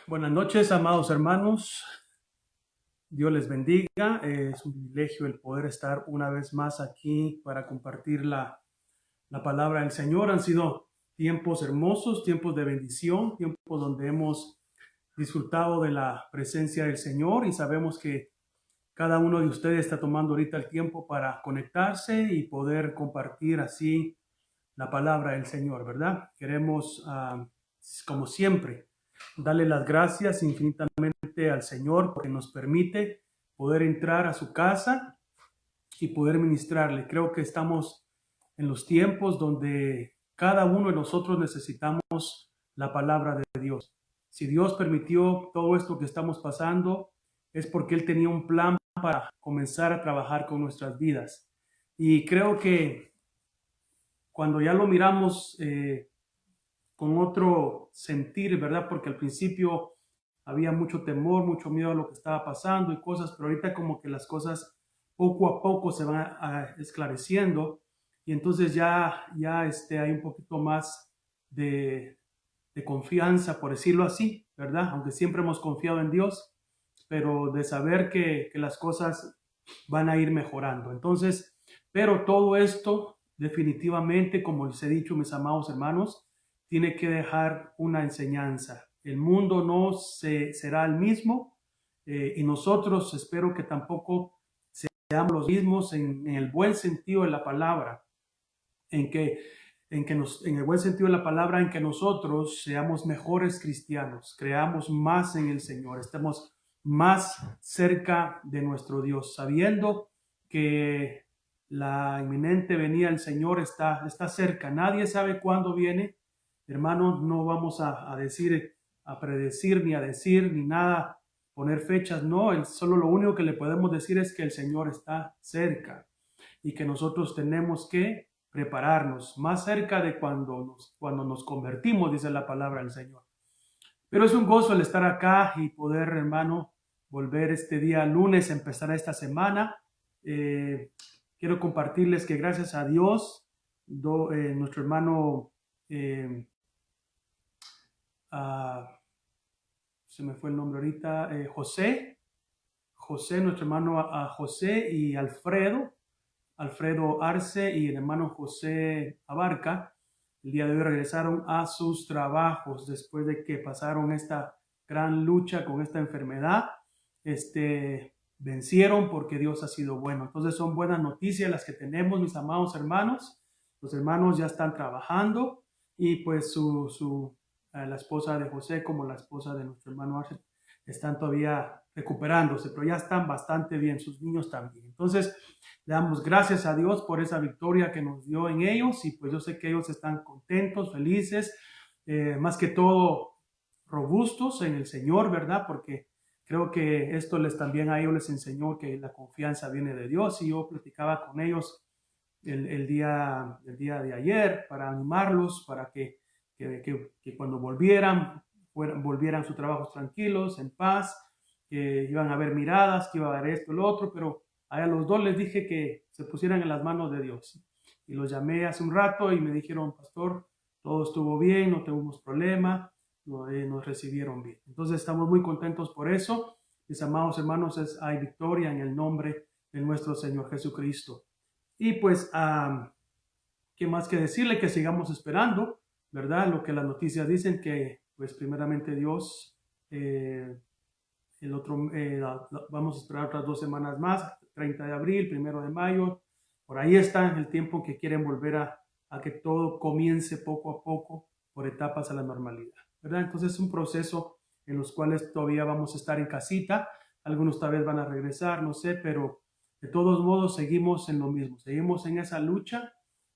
Buenas noches, amados hermanos. Dios les bendiga. Es un privilegio el poder estar una vez más aquí para compartir la palabra del Señor. Han sido tiempos hermosos, tiempos de bendición, tiempos donde hemos disfrutado de la presencia del Señor y sabemos que cada uno de ustedes está tomando ahorita el tiempo para conectarse y poder compartir así la palabra del Señor, ¿verdad? Queremos, como siempre, darle las gracias infinitamente al Señor porque nos permite poder entrar a su casa y poder ministrarle. Creo que estamos en los tiempos donde cada uno de nosotros necesitamos la palabra de Dios. Si Dios permitió todo esto que estamos pasando, es porque Él tenía un plan para comenzar a trabajar con nuestras vidas. Y creo que cuando ya lo miramos con otro sentir, ¿verdad? Porque al principio había mucho temor, mucho miedo a lo que estaba pasando y cosas, pero ahorita como que las cosas poco a poco se van esclareciendo y entonces ya hay un poquito más de confianza, por decirlo así, ¿verdad? Aunque siempre hemos confiado en Dios, pero de saber que las cosas van a ir mejorando. Entonces, pero todo esto definitivamente, como les he dicho, mis amados hermanos, tiene que dejar una enseñanza. El mundo no será el mismo y nosotros espero que tampoco seamos los mismos en el buen sentido de la palabra, en que, en el buen sentido de la palabra, en que nosotros seamos mejores cristianos, creamos más en el Señor, estemos más cerca de nuestro Dios, sabiendo que la inminente venida del Señor está cerca. Nadie sabe cuándo viene. Hermanos, no vamos a decir, a predecir, ni a decir, ni nada, poner fechas. No, solo lo único que le podemos decir es que el Señor está cerca y que nosotros tenemos que prepararnos más cerca de cuando nos convertimos, dice la palabra del Señor. Pero es un gozo el estar acá y poder, hermano, volver este día lunes, empezar esta semana. Eh, Quiero compartirles que gracias a Dios, nuestro hermano, eh, ah, se me fue el nombre ahorita, José, nuestro hermano José y Alfredo Arce y el hermano José Abarca, el día de hoy regresaron a sus trabajos después de que pasaron esta gran lucha con esta enfermedad. Vencieron porque Dios ha sido bueno. Entonces son buenas noticias las que tenemos, mis amados hermanos. Los hermanos ya están trabajando y pues la esposa de José como la esposa de nuestro hermano Arce están todavía recuperándose, pero ya están bastante bien, sus niños también. Entonces, le damos gracias a Dios por esa victoria que nos dio en ellos y pues yo sé que ellos están contentos, felices, más que todo robustos en el Señor, ¿verdad? Porque creo que esto también a ellos les enseñó que la confianza viene de Dios y yo platicaba con ellos el día de ayer para animarlos, para que cuando volvieran a sus trabajos tranquilos, en paz, que iban a haber miradas, que iba a haber esto, lo otro, pero a los dos les dije que se pusieran en las manos de Dios. Y los llamé hace un rato y me dijeron, pastor, todo estuvo bien, no tuvimos problema, nos recibieron bien. Entonces estamos muy contentos por eso. Mis amados hermanos, hay victoria en el nombre de nuestro Señor Jesucristo. Y pues, ¿qué más que decirle? Que sigamos esperando, ¿verdad? Lo que las noticias dicen, que pues primeramente Dios, vamos a esperar otras 2 semanas más, 30 de abril, 1 de mayo, por ahí está el tiempo que quieren volver a que todo comience poco a poco, por etapas a la normalidad, ¿verdad? Entonces es un proceso en los cuales todavía vamos a estar en casita, algunos tal vez van a regresar, no sé, pero de todos modos seguimos en lo mismo, seguimos en esa lucha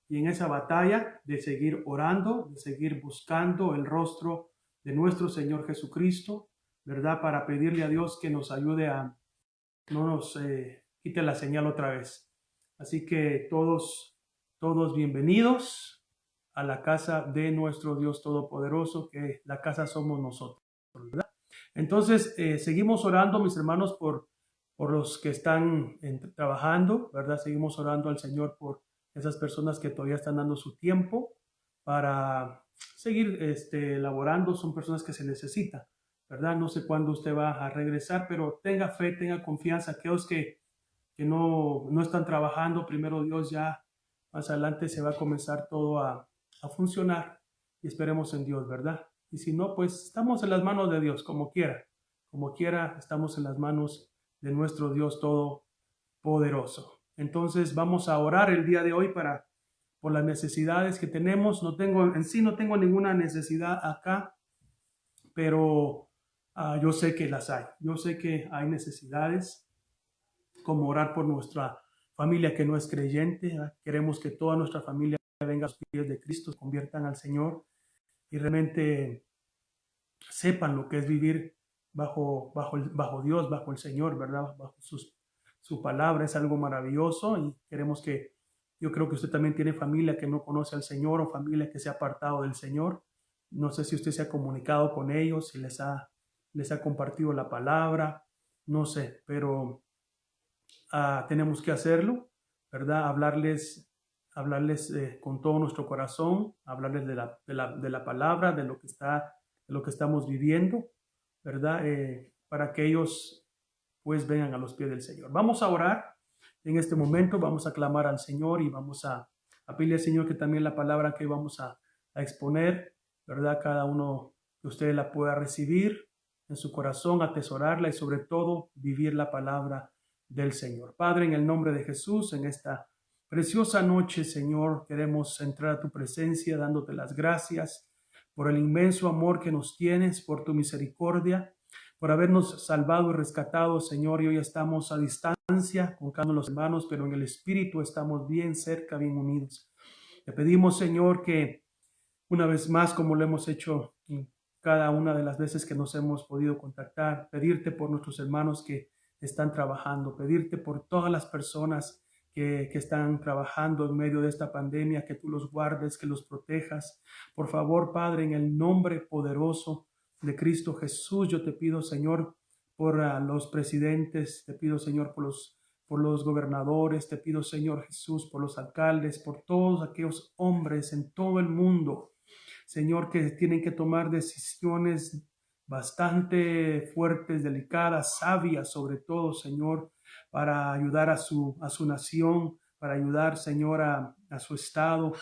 y en esa batalla de seguir orando, de seguir buscando el rostro de nuestro Señor Jesucristo, ¿verdad? Para pedirle a Dios que nos ayude a no nos quite la señal otra vez. Así que todos bienvenidos a la casa de nuestro Dios Todopoderoso, que la casa somos nosotros, ¿verdad? Entonces, seguimos orando, mis hermanos, por los que están trabajando, ¿verdad? Seguimos orando al Señor por esas personas que todavía están dando su tiempo para seguir laborando. Son personas que se necesitan. ¿verdad? No sé cuándo usted va a regresar, pero tenga fe, tenga confianza. Aquellos que no están trabajando, primero Dios, ya más adelante se va a comenzar todo a funcionar y esperemos en Dios, ¿verdad? Y si no, pues estamos en las manos de Dios, como quiera, estamos en las manos de nuestro Dios Todopoderoso. Entonces vamos a orar el día de hoy por las necesidades que tenemos. No tengo ninguna necesidad acá, pero yo sé que las hay. Yo sé que hay necesidades, como orar por nuestra familia que no es creyente. ¿Verdad? Queremos que toda nuestra familia venga a los pies de Cristo, se conviertan al Señor y realmente sepan lo que es vivir bajo Dios, bajo el Señor, ¿verdad? Bajo su palabra. Es algo maravilloso y yo creo que usted también tiene familia que no conoce al Señor o familia que se ha apartado del Señor. No sé si usted se ha comunicado con ellos, si les ha compartido la palabra, no sé, pero tenemos que hacerlo, ¿verdad? Hablarles con todo nuestro corazón, hablarles de la palabra, de lo que estamos viviendo, ¿verdad? Para que ellos pues vengan a los pies del Señor. Vamos a orar en este momento, vamos a clamar al Señor y vamos a pedirle al Señor que también la palabra que vamos a exponer, ¿verdad? Cada uno de ustedes la pueda recibir en su corazón, atesorarla y sobre todo vivir la palabra del Señor. Padre, en el nombre de Jesús, en esta preciosa noche, Señor, queremos entrar a tu presencia dándote las gracias por el inmenso amor que nos tienes, por tu misericordia, por habernos salvado y rescatado, Señor, y hoy estamos a distancia con cada uno de los hermanos, pero en el Espíritu estamos bien cerca, bien unidos. Te pedimos, Señor, que una vez más, como lo hemos hecho en cada una de las veces que nos hemos podido contactar, pedirte por nuestros hermanos que están trabajando, pedirte por todas las personas que están trabajando en medio de esta pandemia, que tú los guardes, que los protejas. Por favor, Padre, en el nombre poderoso de Cristo Jesús, yo te pido, Señor, por los presidentes, te pido, Señor, por los gobernadores, te pido, Señor Jesús, por los alcaldes, por todos aquellos hombres en todo el mundo, Señor, que tienen que tomar decisiones bastante fuertes, delicadas, sabias sobre todo, Señor, para ayudar a su nación, para ayudar, Señor, a su estado,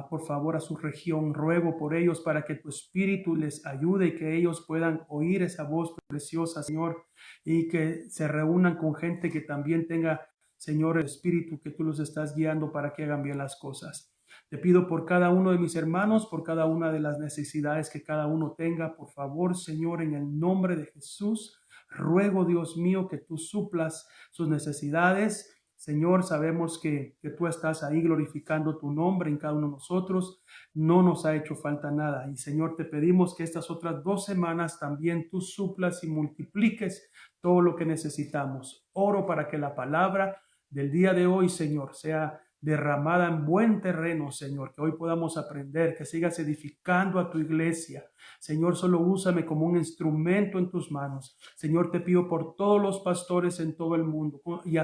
por favor, a su región. Ruego por ellos para que tu Espíritu les ayude y que ellos puedan oír esa voz preciosa, Señor, y que se reúnan con gente que también tenga, Señor, el Espíritu que tú los estás guiando para que hagan bien las cosas. Te pido por cada uno de mis hermanos, por cada una de las necesidades que cada uno tenga. Por favor, Señor, en el nombre de Jesús, ruego, Dios mío, que tú suplas sus necesidades. Señor, sabemos que tú estás ahí glorificando tu nombre en cada uno de nosotros. No nos ha hecho falta nada. Y Señor, te pedimos que estas otras 2 semanas también tú suplas y multipliques todo lo que necesitamos. Oro para que la palabra del día de hoy, Señor, sea derramada en buen terreno, Señor, que hoy podamos aprender, que sigas edificando a tu iglesia. Señor, solo úsame como un instrumento en tus manos. Señor, te pido por todos los pastores en todo el mundo y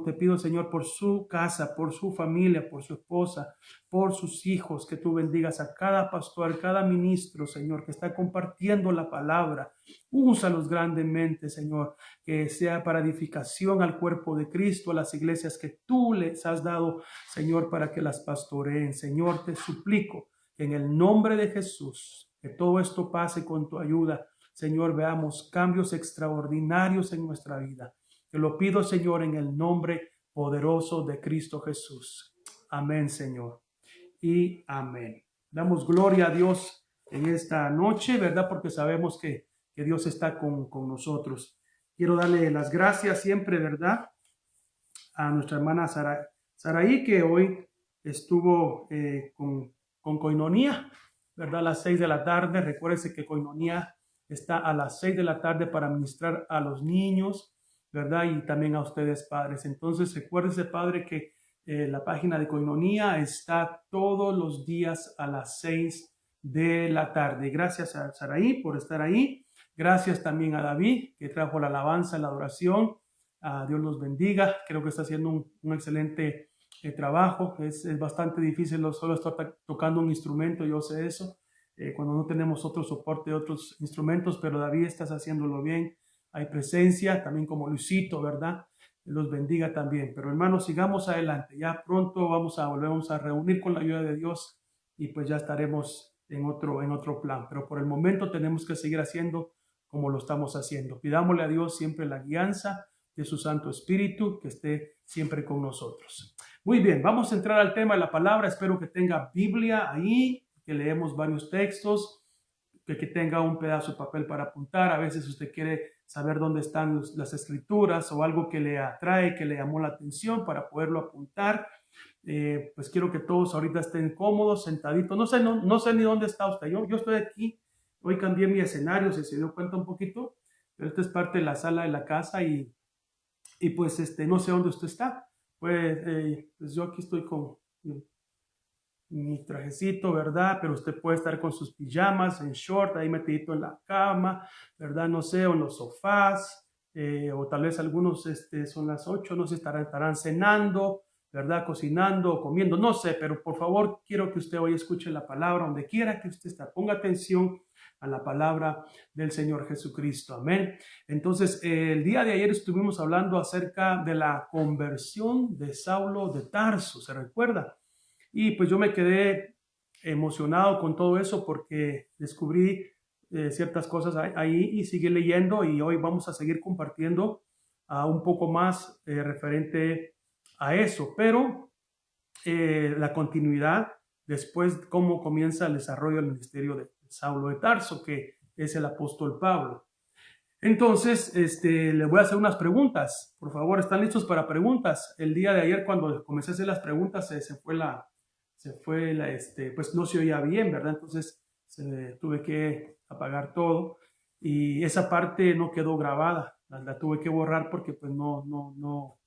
te pido, Señor, por su casa, por su familia, por su esposa, por sus hijos, que tú bendigas a cada pastor, cada ministro, Señor, que está compartiendo la palabra. Úsalos grandemente, Señor, que sea para edificación al cuerpo de Cristo, a las iglesias que tú les has dado, Señor, para que las pastoreen. Señor, te suplico que en el nombre de Jesús, que todo esto pase con tu ayuda. Señor, veamos cambios extraordinarios en nuestra vida. Te lo pido, Señor, en el nombre poderoso de Cristo Jesús. Amén, Señor. Y amén. Damos gloria a Dios en esta noche, ¿verdad? Porque sabemos que Dios está con nosotros. Quiero darle las gracias siempre, ¿verdad? A nuestra hermana Saraí, que hoy estuvo con Coinonía, ¿verdad? A las 6 de la tarde. Recuérdese que Coinonía está a las 6 de la tarde para ministrar a los niños, ¿verdad? Y también a ustedes, padres. Entonces, recuérdese, padre, que la página de Coinonía está todos los días a las 6 de la tarde. Gracias a Saraí por estar ahí. Gracias también a David, que trajo la alabanza, la adoración. Dios los bendiga. Creo que está haciendo un excelente trabajo. Es bastante difícil solo estar tocando un instrumento, yo sé eso. cuando no tenemos otro soporte, otros instrumentos, pero David, estás haciéndolo bien. Hay presencia, también como Luisito, ¿verdad? Los bendiga también. Pero hermanos, sigamos adelante. Ya pronto volvemos a reunir con la ayuda de Dios y pues ya estaremos en otro plan. Pero por el momento tenemos que seguir haciendo como lo estamos haciendo. Pidámosle a Dios siempre la guianza de su Santo Espíritu, que esté siempre con nosotros. Muy bien, vamos a entrar al tema de la palabra. Espero que tenga Biblia ahí, que leemos varios textos, que tenga un pedazo de papel para apuntar. A veces usted quiere saber dónde están las escrituras o algo que le atrae, que le llamó la atención para poderlo apuntar. Pues quiero que todos ahorita estén cómodos, sentaditos. No sé ni dónde está usted. Yo estoy aquí. Hoy cambié mi escenario, si se dio cuenta un poquito, pero esta es parte de la sala de la casa y pues no sé dónde usted está. Pues yo aquí estoy con mi trajecito, ¿verdad? Pero usted puede estar con sus pijamas, en short, ahí metidito en la cama, ¿verdad? No sé, o en los sofás, o tal vez algunos son las 8, no sé, estarán cenando, ¿verdad? Cocinando o comiendo, no sé, pero por favor quiero que usted hoy escuche la palabra donde quiera que usted esté. Ponga atención a la palabra del Señor Jesucristo. Amén. Entonces, el día de ayer estuvimos hablando acerca de la conversión de Saulo de Tarso, ¿se recuerda? Y pues yo me quedé emocionado con todo eso porque descubrí ciertas cosas ahí y seguí leyendo y hoy vamos a seguir compartiendo un poco más referente a eso, pero la continuidad después cómo comienza el desarrollo del ministerio de Saulo de Tarso, que es el apóstol Pablo. Entonces, le voy a hacer unas preguntas. Por favor, ¿están listos para preguntas? El día de ayer cuando comencé a hacer las preguntas pues no se oía bien, ¿verdad? Entonces tuve que apagar todo y esa parte no quedó grabada, la tuve que borrar porque pues no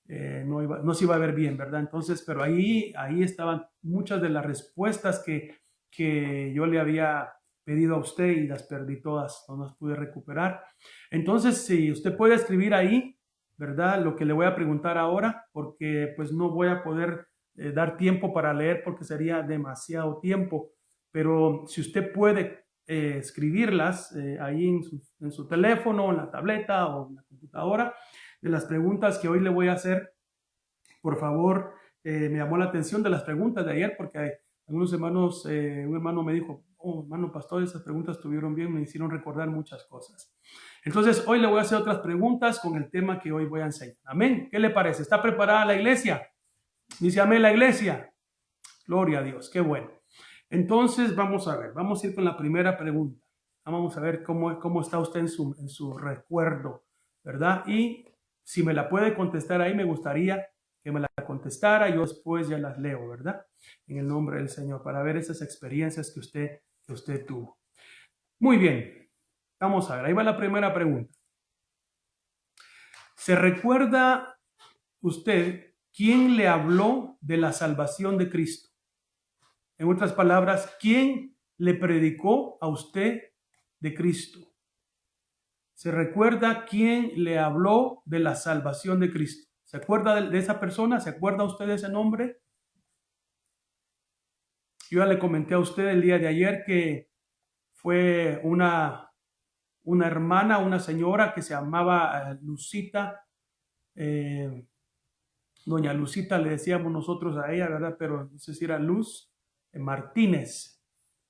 se iba a ver bien, ¿verdad? Entonces, pero ahí estaban muchas de las respuestas que yo le había pedido a usted y las perdí todas, no las pude recuperar. Entonces, si usted puede escribir ahí, ¿verdad? Lo que le voy a preguntar ahora, porque pues no voy a poder dar tiempo para leer porque sería demasiado tiempo, pero si usted puede escribirlas ahí en su teléfono, en la tableta o en la computadora, de las preguntas que hoy le voy a hacer, por favor, me llamó la atención de las preguntas de ayer porque algunos hermanos, un hermano me dijo, oh, hermano pastor, esas preguntas estuvieron bien, me hicieron recordar muchas cosas. Entonces, hoy le voy a hacer otras preguntas con el tema que hoy voy a enseñar. Amén. ¿Qué le parece? ¿Está preparada la iglesia? Dice amén la iglesia. Gloria a Dios, qué bueno. Entonces, vamos a ver, vamos a ir con la primera pregunta. Vamos a ver cómo está usted en su recuerdo, ¿verdad? Y si me la puede contestar ahí, me gustaría que me la contestara. Yo después ya las leo, ¿verdad? En el nombre del Señor, para ver esas experiencias que usted tuvo. Muy bien, vamos a ver, ahí va la primera pregunta. ¿Se recuerda usted quién le habló de la salvación de Cristo? En otras palabras, ¿quién le predicó a usted de Cristo? ¿Se recuerda quién le habló de la salvación de Cristo? ¿Se acuerda de esa persona? ¿Se acuerda usted de ese nombre? Yo ya le comenté a usted el día de ayer que fue una hermana, una señora que se llamaba Lucita. Doña Lucita le decíamos nosotros a ella, ¿verdad? Pero no sé si era Luz Martínez.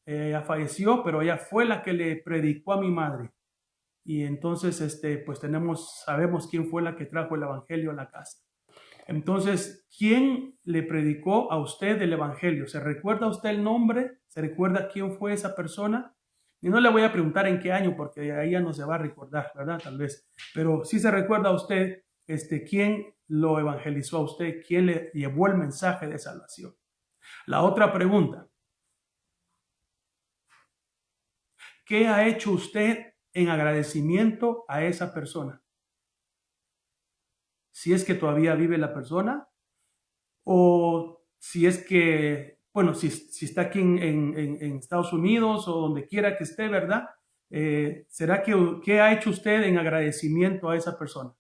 Ella falleció, pero ella fue la que le predicó a mi madre. Y entonces, pues sabemos quién fue la que trajo el evangelio a la casa. Entonces, ¿quién le predicó a usted el evangelio? ¿Se recuerda usted el nombre? ¿Se recuerda quién fue esa persona? Y no le voy a preguntar en qué año, porque ahí ya no se va a recordar, ¿verdad? Tal vez. Pero sí se recuerda a usted, quién lo evangelizó a usted, quién le llevó el mensaje de salvación. La otra pregunta. ¿Qué ha hecho usted en agradecimiento a esa persona? Si es que todavía vive la persona, o si es que, bueno, si está aquí en Estados Unidos o donde quiera que esté, ¿verdad? ¿Será qué ha hecho usted en agradecimiento a esa persona?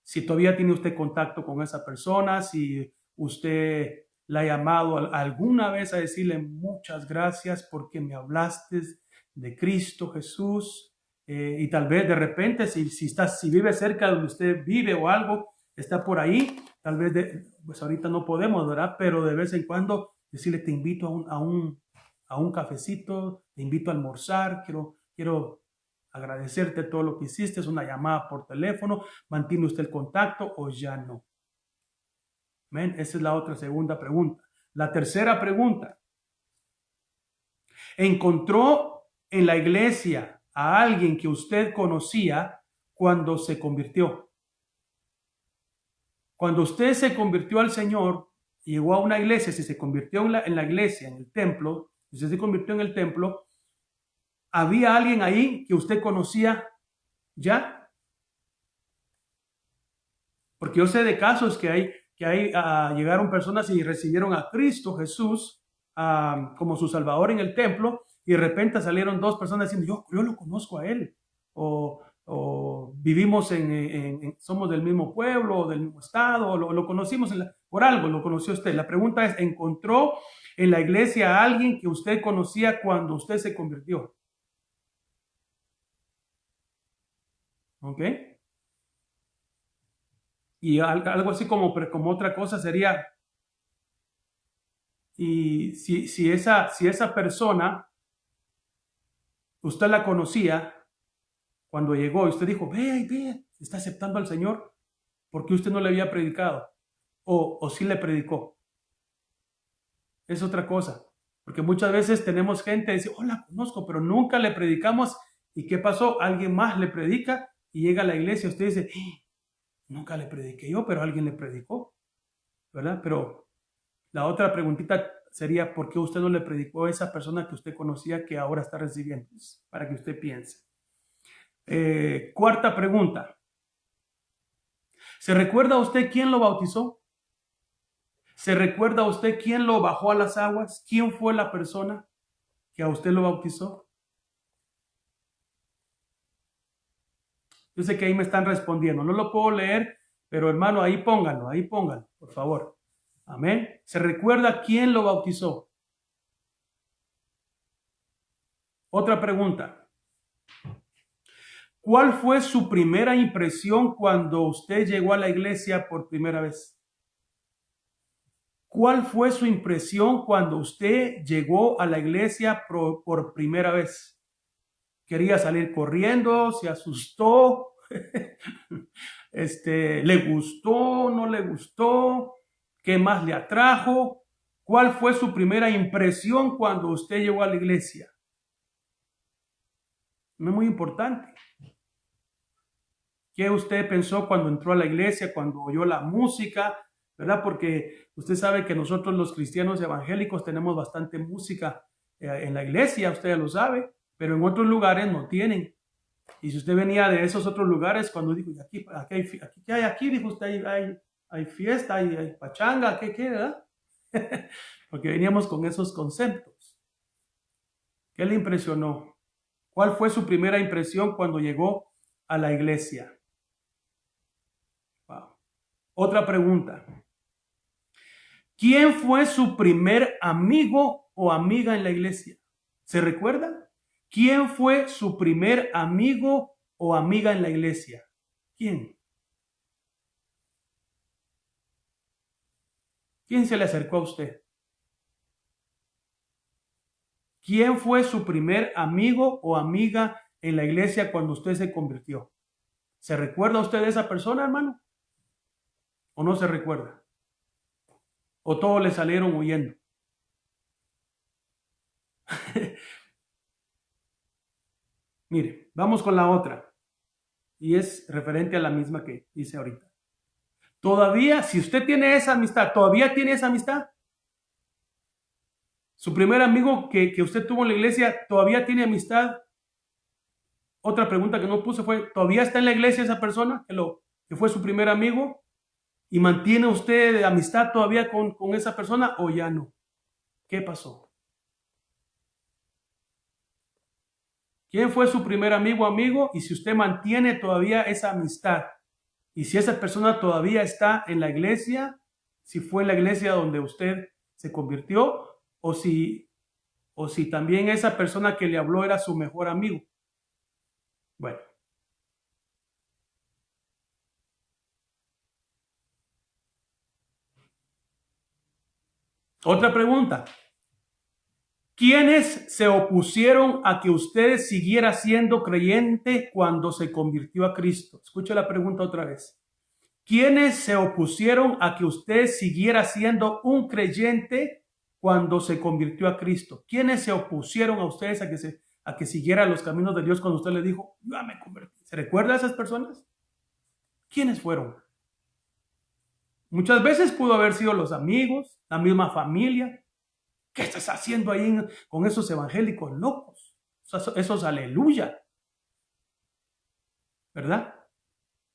Si todavía tiene usted contacto con esa persona, si usted la ha llamado alguna vez a decirle muchas gracias porque me hablaste de Cristo Jesús? Y tal vez de repente, si vive cerca de donde usted vive o algo, está por ahí, tal vez, pues ahorita no podemos, ¿verdad? Pero de vez en cuando decirle, te invito a un cafecito, te invito a almorzar, quiero agradecerte todo lo que hiciste, es una llamada por teléfono, mantiene usted el contacto o ya no. ¿Ven? Esa es la otra segunda pregunta. La tercera pregunta. ¿Encontró en la iglesia a alguien que usted conocía cuando se convirtió? Cuando usted se convirtió al Señor, llegó a una iglesia, si se convirtió en la iglesia, en el templo, si usted se convirtió en el templo, ¿había alguien ahí que usted conocía ya? Porque yo sé de casos que llegaron personas y recibieron a Cristo Jesús como su Salvador en el templo, y de repente salieron dos personas diciendo, yo lo conozco a él, o vivimos somos del mismo pueblo, o del mismo estado, o lo conocimos por algo, lo conoció usted. La pregunta es, ¿encontró en la iglesia a alguien que usted conocía cuando usted se convirtió? ¿Ok? Y algo así como otra cosa sería, y si esa persona, usted la conocía cuando llegó y usted dijo, ve, está aceptando al Señor, porque usted no le había predicado, o sí le predicó. Es otra cosa, porque muchas veces tenemos gente que dice, la conozco, pero nunca le predicamos. ¿Y qué pasó? Alguien más le predica y llega a la iglesia, usted dice, nunca le prediqué yo, pero alguien le predicó, ¿verdad? Pero la otra preguntita sería, ¿por qué usted no le predicó a esa persona que usted conocía que ahora está recibiendo? Para que usted piense. Cuarta pregunta. ¿Se recuerda usted quién lo bautizó? ¿Se recuerda usted quién lo bajó a las aguas? ¿Quién fue la persona que a usted lo bautizó? Yo sé que ahí me están respondiendo. No lo puedo leer, pero hermano, ahí pónganlo, por favor. Amén. ¿Se recuerda quién lo bautizó? Otra pregunta. ¿Cuál fue su primera impresión cuando usted llegó a la iglesia por primera vez? ¿Cuál fue su impresión cuando usted llegó a la iglesia por primera vez? ¿Quería salir corriendo? ¿Se asustó? ¿Le gustó? ¿No le gustó? ¿Qué más le atrajo? ¿Cuál fue su primera impresión cuando usted llegó a la iglesia? No es muy importante. ¿Qué usted pensó cuando entró a la iglesia, cuando oyó la música? ¿Verdad? Porque usted sabe que nosotros los cristianos evangélicos tenemos bastante música en la iglesia, usted ya lo sabe, pero en otros lugares no tienen. Y si usted venía de esos otros lugares, cuando dijo, ¿qué hay aquí? Dijo usted, hay fiesta, hay pachanga, ¿qué queda? Porque veníamos con esos conceptos. ¿Qué le impresionó? ¿Cuál fue su primera impresión cuando llegó a la iglesia? Wow. Otra pregunta. ¿Quién fue su primer amigo o amiga en la iglesia? ¿Se recuerda? ¿Quién fue su primer amigo o amiga en la iglesia? ¿Quién? ¿Quién se le acercó a usted? ¿Quién fue su primer amigo o amiga en la iglesia cuando usted se convirtió? ¿Se recuerda usted de esa persona, hermano? ¿O no se recuerda? ¿O todos le salieron huyendo? Mire, vamos con la otra. Y es referente a la misma que hice ahorita. Todavía, si usted tiene esa amistad, ¿todavía tiene esa amistad? Su primer amigo que usted tuvo en la iglesia, ¿todavía tiene amistad? Otra pregunta que no puse fue, ¿todavía está en la iglesia esa persona que fue su primer amigo? ¿Y mantiene usted amistad todavía con esa persona o ya no? ¿Qué pasó? ¿Quién fue su primer amigo? Y si usted mantiene todavía esa amistad, y si esa persona todavía está en la iglesia, si fue en la iglesia donde usted se convirtió o si también esa persona que le habló era su mejor amigo. Bueno. Otra pregunta. ¿Quiénes se opusieron a que usted siguiera siendo creyente cuando se convirtió a Cristo? Escuche la pregunta otra vez. ¿Quiénes se opusieron a que usted siguiera siendo un creyente cuando se convirtió a Cristo? ¿Quiénes se opusieron a ustedes a que siguiera los caminos de Dios cuando usted le dijo, ya me convertí? ¿Se recuerda a esas personas? ¿Quiénes fueron? Muchas veces pudo haber sido los amigos, la misma familia. ¿Qué estás haciendo ahí con esos evangélicos locos? Esos aleluya. ¿Verdad?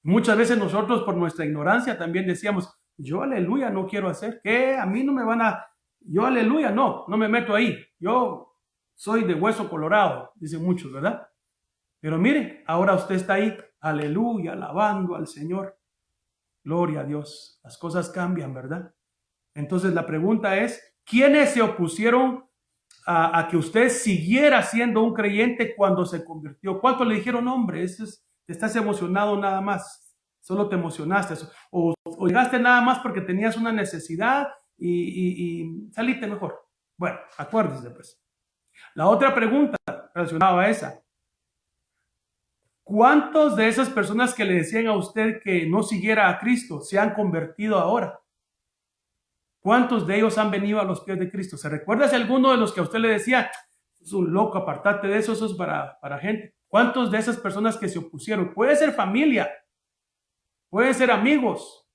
Muchas veces nosotros por nuestra ignorancia también decíamos, yo aleluya no quiero hacer. ¿Qué? A mí no me van a... Yo aleluya no me meto ahí. Yo soy de hueso colorado, dicen muchos, ¿verdad? Pero mire, ahora usted está ahí, aleluya, alabando al Señor. Gloria a Dios. Las cosas cambian, ¿verdad? Entonces la pregunta es, ¿quiénes se opusieron a que usted siguiera siendo un creyente cuando se convirtió? ¿Cuántos le dijeron, hombre, te estás emocionado nada más? Solo te emocionaste. O llegaste nada más porque tenías una necesidad y saliste mejor. Bueno, acuérdese pues. La otra pregunta relacionada a esa. ¿Cuántos de esas personas que le decían a usted que no siguiera a Cristo se han convertido ahora? ¿Cuántos de ellos han venido a los pies de Cristo? ¿Se recuerda si alguno de los que a usted le decía, es un loco, apartate de eso es para gente? ¿Cuántos de esas personas que se opusieron? Puede ser familia, puede ser amigos.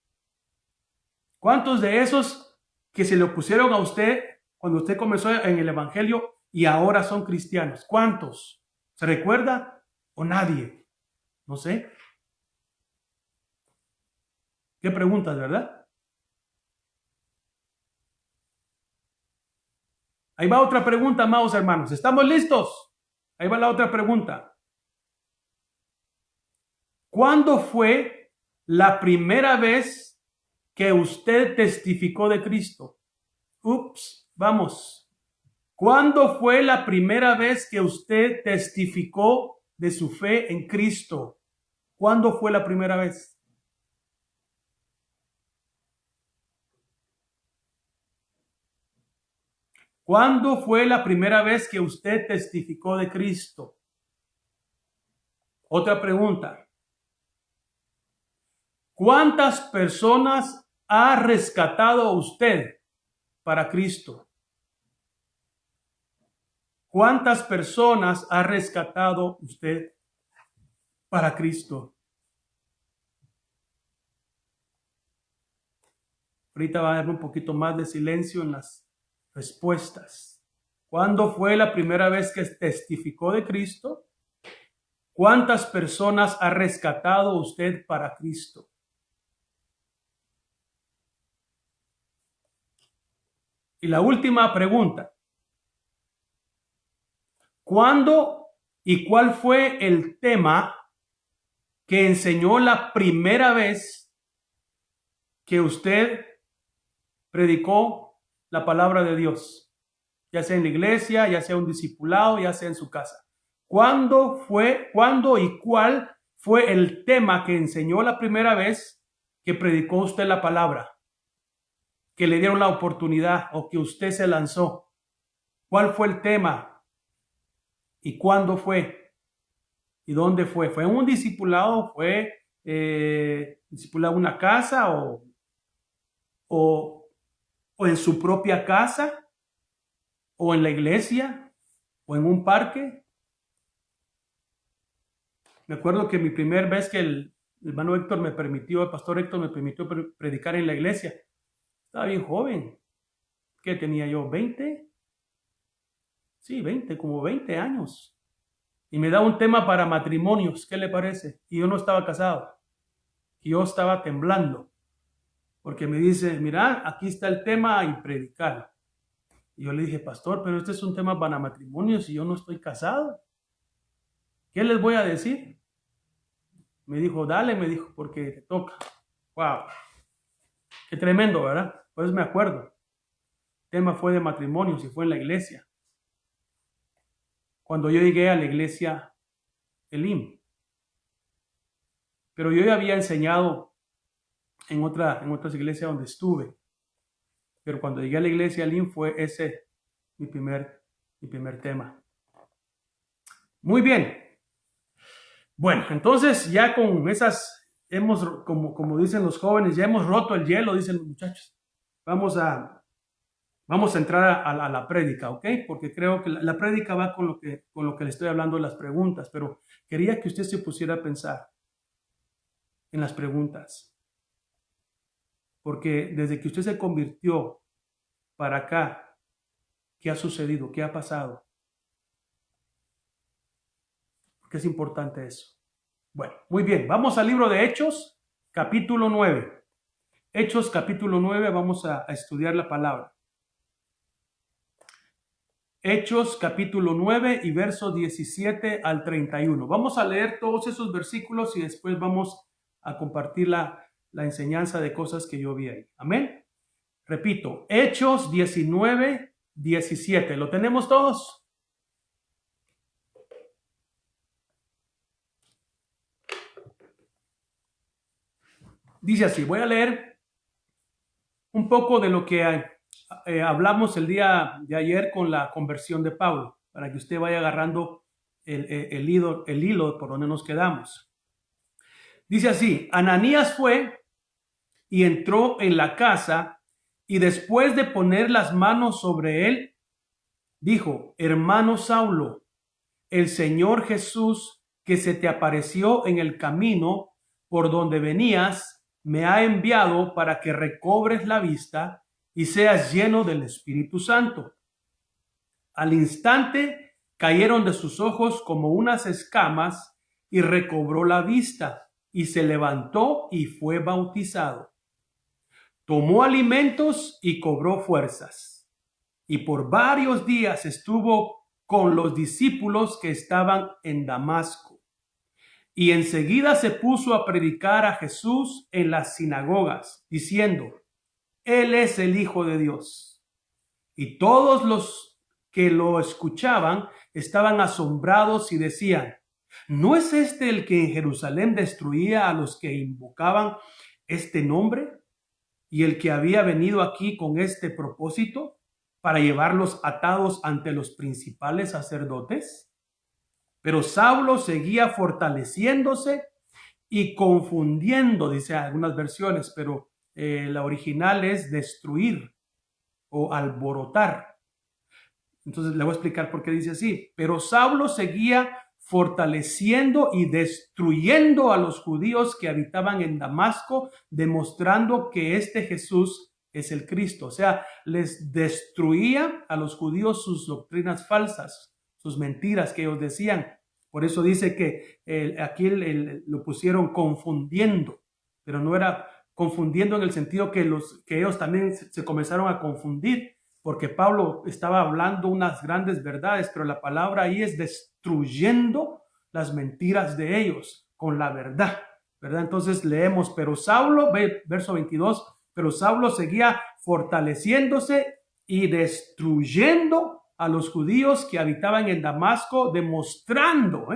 ¿Cuántos de esos que se le opusieron a usted cuando usted comenzó en el Evangelio y ahora son cristianos? ¿Cuántos? ¿Se recuerda o nadie? No sé. ¿Qué preguntas, verdad? Ahí va otra pregunta, amados hermanos. ¿Estamos listos? Ahí va la otra pregunta. ¿Cuándo fue la primera vez que usted testificó de Cristo? Ups, vamos. ¿Cuándo fue la primera vez que usted testificó de su fe en Cristo? ¿Cuándo fue la primera vez? ¿Cuándo fue la primera vez que usted testificó de Cristo? Otra pregunta. ¿Cuántas personas ha rescatado usted para Cristo? ¿Cuántas personas ha rescatado usted para Cristo? Ahorita va a haber un poquito más de silencio en las respuestas. ¿Cuándo fue la primera vez que testificó de Cristo? ¿Cuántas personas ha rescatado usted para Cristo? Y la última pregunta. ¿Cuándo y cuál fue el tema que enseñó la primera vez que usted predicó la palabra de Dios? Ya sea en la iglesia, ya sea un discipulado, ya sea en su casa. ¿Cuándo y cuál fue el tema que enseñó la primera vez que predicó usted la palabra? Que le dieron la oportunidad o que usted se lanzó. ¿Cuál fue el tema? ¿Y cuándo fue? ¿Y dónde fue? ¿Fue un discipulado? ¿Fue discipulado en una casa o en su propia casa? ¿O en la iglesia? ¿O en un parque? Me acuerdo que mi primera vez que el pastor Héctor me permitió predicar en la iglesia, estaba bien joven. ¿Qué tenía yo? ¿20? Sí, 20, como 20 años. Y me da un tema para matrimonios, ¿qué le parece? Y yo no estaba casado. Y yo estaba temblando. Porque me dice, mira, aquí está el tema y predicar. Y yo le dije, pastor, pero este es un tema para matrimonios y yo no estoy casado. ¿Qué les voy a decir? Me dijo, dale, me dijo, porque te toca. Wow. Qué tremendo, ¿verdad? Pues me acuerdo. tema fue de matrimonio, si fue en la iglesia. Cuando yo llegué a la iglesia Elim. Pero yo ya había enseñado en otras iglesias donde estuve. Pero cuando llegué a la iglesia Elim fue ese mi primer tema. Muy bien. Bueno, entonces ya con esas, como dicen los jóvenes, ya hemos roto el hielo, dicen los muchachos. Vamos a entrar a la prédica, ¿ok? Porque creo que la prédica va con lo que le estoy hablando de las preguntas, pero quería que usted se pusiera a pensar en las preguntas. Porque desde que usted se convirtió para acá, ¿qué ha sucedido? ¿Qué ha pasado? Porque es importante eso. Bueno, muy bien. Vamos al libro de Hechos, capítulo 9. Hechos, capítulo 9, vamos a estudiar la palabra. Hechos, capítulo 9 y versos 17 al 31. Vamos a leer todos esos versículos y después vamos a compartir la enseñanza de cosas que yo vi ahí. Amén. Repito, Hechos 19, 17. ¿Lo tenemos todos? Dice así, voy a leer un poco de lo que hablamos el día de ayer con la conversión de Pablo, para que usted vaya agarrando el hilo por donde nos quedamos. Dice así, Ananías fue y entró en la casa y después de poner las manos sobre él, dijo, hermano Saulo, el Señor Jesús que se te apareció en el camino por donde venías, me ha enviado para que recobres la vista y seas lleno del Espíritu Santo. Al instante cayeron de sus ojos como unas escamas y recobró la vista y se levantó y fue bautizado. Tomó alimentos y cobró fuerzas. Y por varios días estuvo con los discípulos que estaban en Damasco. Y enseguida se puso a predicar a Jesús en las sinagogas, diciendo, Él es el Hijo de Dios. Y todos los que lo escuchaban estaban asombrados y decían, ¿no es este el que en Jerusalén destruía a los que invocaban este nombre? Y el que había venido aquí con este propósito, para llevarlos atados ante los principales sacerdotes. Pero Saulo seguía fortaleciéndose y confundiendo, dice algunas versiones, pero la original es destruir o alborotar. Entonces le voy a explicar por qué dice así. Pero Saulo seguía fortaleciendo y destruyendo a los judíos que habitaban en Damasco, demostrando que este Jesús es el Cristo. O sea, les destruía a los judíos sus doctrinas falsas, sus mentiras que ellos decían. Por eso dice que aquí lo pusieron confundiendo, pero no era confundiendo en el sentido que ellos también se comenzaron a confundir, porque Pablo estaba hablando unas grandes verdades, pero la palabra ahí es destruyendo las mentiras de ellos con la verdad, ¿verdad? Entonces leemos, pero Saulo, verso 22, pero Saulo seguía fortaleciéndose y destruyendo a los judíos que habitaban en Damasco, demostrando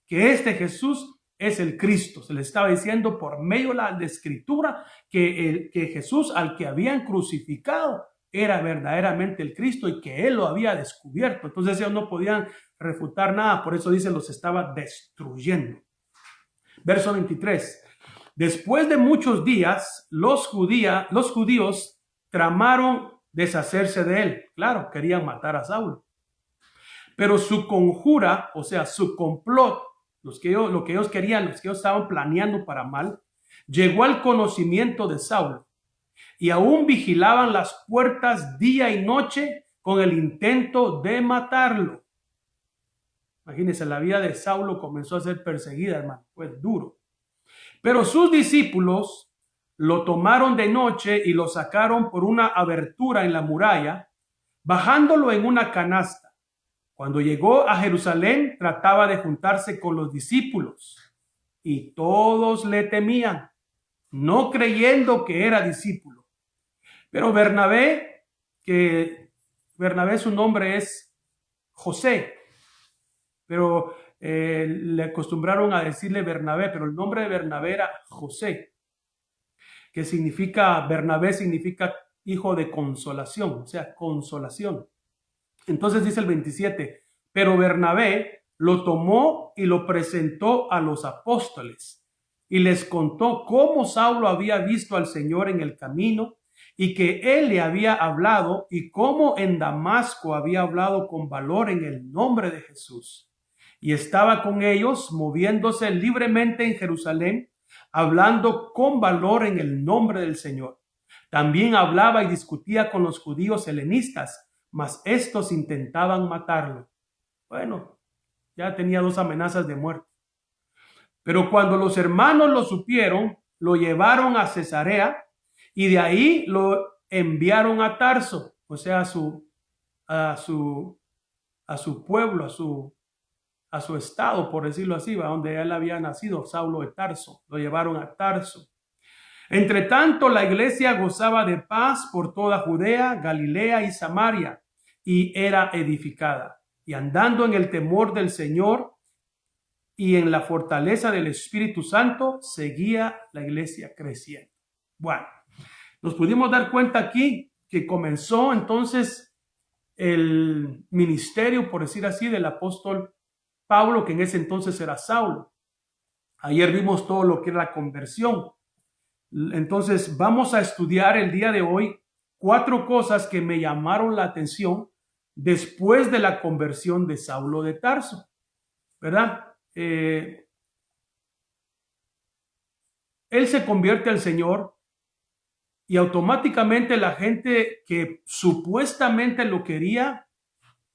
que este Jesús es el Cristo. Se le estaba diciendo por medio de la Escritura que Jesús al que habían crucificado era verdaderamente el Cristo y que él lo había descubierto. Entonces ellos no podían refutar nada, por eso dice los estaba destruyendo. Verso 23. Después de muchos días, los judíos tramaron deshacerse de él. Claro, querían matar a Saulo. Pero su conjura, o sea, su complot, lo que ellos querían, los que ellos estaban planeando para mal, llegó al conocimiento de Saulo. Y aún vigilaban las puertas día y noche con el intento de matarlo. Imagínense, la vida de Saulo comenzó a ser perseguida, hermano, fue duro. Pero sus discípulos lo tomaron de noche y lo sacaron por una abertura en la muralla, bajándolo en una canasta. Cuando llegó a Jerusalén, trataba de juntarse con los discípulos y todos le temían, no creyendo que era discípulo. Pero Bernabé, que Bernabé su nombre es José, pero le acostumbraron a decirle Bernabé, pero el nombre de Bernabé era José, que significa, Bernabé significa hijo de consolación, o sea, consolación. Entonces dice el 27, pero Bernabé lo tomó y lo presentó a los apóstoles y les contó cómo Saulo había visto al Señor en el camino y que él le había hablado y cómo en Damasco había hablado con valor en el nombre de Jesús. Y estaba con ellos moviéndose libremente en Jerusalén, hablando con valor en el nombre del Señor. También hablaba y discutía con los judíos helenistas, mas estos intentaban matarlo. Bueno, ya tenía 2 amenazas de muerte. Pero cuando los hermanos lo supieron, lo llevaron a Cesarea y de ahí lo enviaron a Tarso, o sea, a su pueblo, a su estado, por decirlo así, donde él había nacido, Saulo de Tarso. Lo llevaron a Tarso. Entre tanto, la iglesia gozaba de paz por toda Judea, Galilea y Samaria, y era edificada. Y andando en el temor del Señor y en la fortaleza del Espíritu Santo, seguía la iglesia creciendo. Bueno, nos pudimos dar cuenta aquí que comenzó entonces el ministerio, por decir así, del apóstol Pablo, que en ese entonces era Saulo. Ayer vimos todo lo que era la conversión. Entonces vamos a estudiar el día de hoy 4 cosas que me llamaron la atención después de la conversión de Saulo de Tarso, ¿verdad? Él se convierte al Señor y automáticamente la gente que supuestamente lo quería,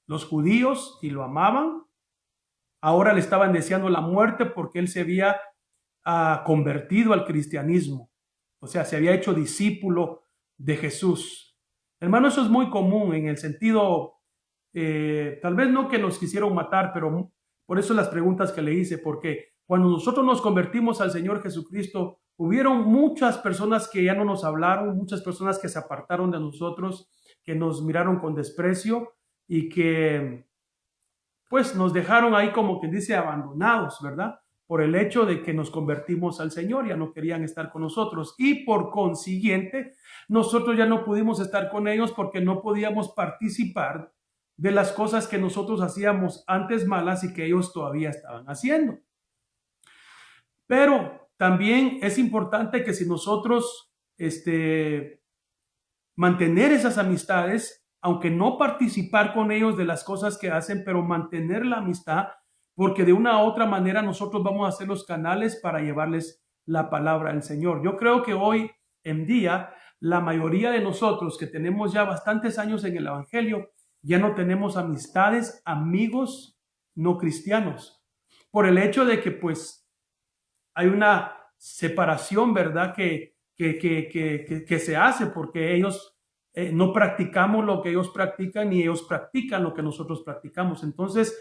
los judíos, y lo amaban, ahora le estaban deseando la muerte porque él se había convertido al cristianismo. O sea, se había hecho discípulo de Jesús. Hermano, eso es muy común en el sentido, tal vez no que nos quisieron matar, pero por eso las preguntas que le hice, porque cuando nosotros nos convertimos al Señor Jesucristo, hubieron muchas personas que ya no nos hablaron, muchas personas que se apartaron de nosotros, que nos miraron con desprecio y que pues nos dejaron ahí como quien dice abandonados, ¿verdad? Por el hecho de que nos convertimos al Señor, ya no querían estar con nosotros y por consiguiente nosotros ya no pudimos estar con ellos porque no podíamos participar de las cosas que nosotros hacíamos antes malas y que ellos todavía estaban haciendo. Pero también es importante que si nosotros mantener esas amistades, aunque no participar con ellos de las cosas que hacen, pero mantener la amistad, porque de una u otra manera nosotros vamos a ser los canales para llevarles la palabra del Señor. Yo creo que hoy en día la mayoría de nosotros que tenemos ya bastantes años en el Evangelio, ya no tenemos amistades, amigos no cristianos, por el hecho de que pues hay una separación, ¿verdad? Que se hace porque ellos no practicamos lo que ellos practican ni ellos practican lo que nosotros practicamos. Entonces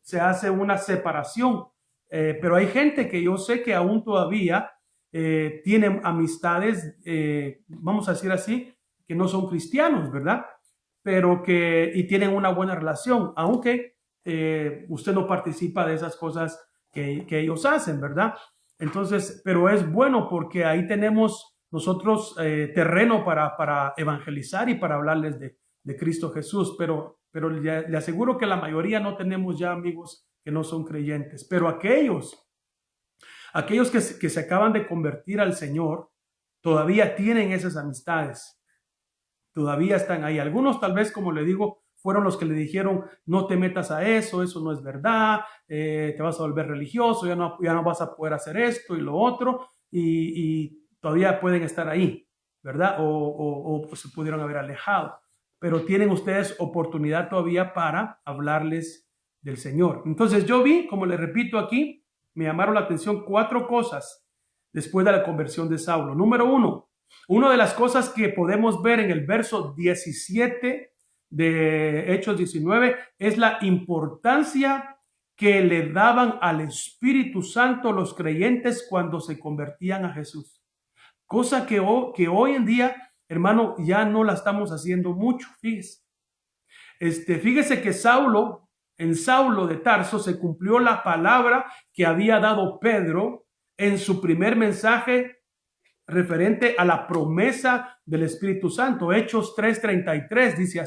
se hace una separación, pero hay gente que yo sé que aún todavía tienen amistades, vamos a decir así, que no son cristianos, ¿verdad? Pero y tienen una buena relación, aunque usted no participa de esas cosas que ellos hacen, ¿verdad? Entonces, pero es bueno porque ahí tenemos nosotros terreno para evangelizar y para hablarles de Cristo Jesús, pero le aseguro que la mayoría no tenemos ya amigos que no son creyentes, pero aquellos que se acaban de convertir al Señor, todavía tienen esas amistades, todavía están ahí. Algunos tal vez, como le digo, fueron los que le dijeron, no te metas a eso no es verdad, te vas a volver religioso, ya no vas a poder hacer esto y lo otro, y todavía pueden estar ahí, ¿verdad? O se pudieron haber alejado, pero tienen ustedes oportunidad todavía para hablarles del Señor. Entonces yo vi, como le repito aquí, me llamaron la atención 4 cosas después de la conversión de Saulo. Número 1, una de las cosas que podemos ver en el verso 17 de Hechos 19 es la importancia que le daban al Espíritu Santo los creyentes cuando se convertían a Jesús. Cosa que hoy en día hermano, ya no la estamos haciendo mucho, fíjese. Fíjese que en Saulo de Tarso se cumplió la palabra que había dado Pedro en su primer mensaje referente a la promesa del Espíritu Santo. Hechos 3:33 dice,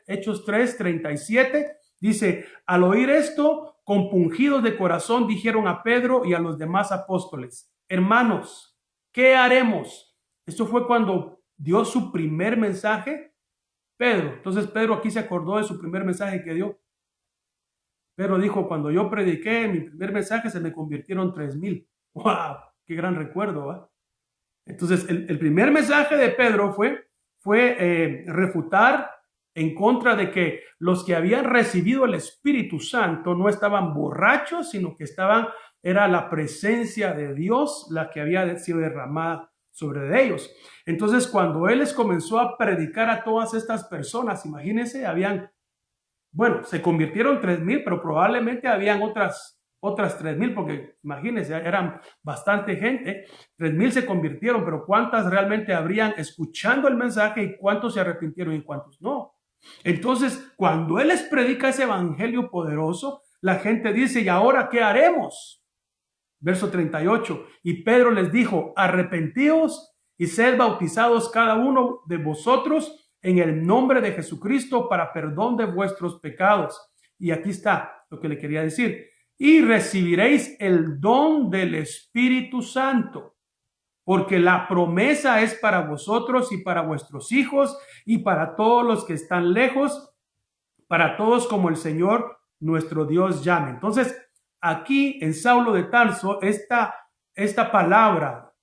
Hechos 3:37 dice, al oír esto, compungidos de corazón, dijeron a Pedro y a los demás apóstoles, hermanos, ¿qué haremos? Esto fue cuando dio su primer mensaje Pedro. Entonces Pedro aquí se acordó de su primer mensaje que dio. Pedro dijo, cuando yo prediqué mi primer mensaje se me convirtieron 3,000. ¡Wow! ¡Qué gran recuerdo! ¿Eh? Entonces el primer mensaje de Pedro fue refutar en contra de que los que habían recibido el Espíritu Santo no estaban borrachos, sino que era la presencia de Dios la que había sido derramada sobre ellos. Entonces, cuando él les comenzó a predicar a todas estas personas, imagínense, se convirtieron 3,000, pero probablemente habían otras 3,000, porque imagínense, eran bastante gente. 3,000 se convirtieron, pero ¿cuántas realmente habrían escuchando el mensaje y cuántos se arrepintieron y cuántos no? Entonces, cuando él les predica ese evangelio poderoso, la gente dice, ¿y ahora qué haremos? Verso 38, y Pedro les dijo, arrepentíos y sed bautizados cada uno de vosotros en el nombre de Jesucristo para perdón de vuestros pecados. Y aquí está lo que le quería decir. Y recibiréis el don del Espíritu Santo, porque la promesa es para vosotros y para vuestros hijos y para todos los que están lejos, para todos como el Señor nuestro Dios llame. Entonces, aquí en Saulo de Tarso, esta palabra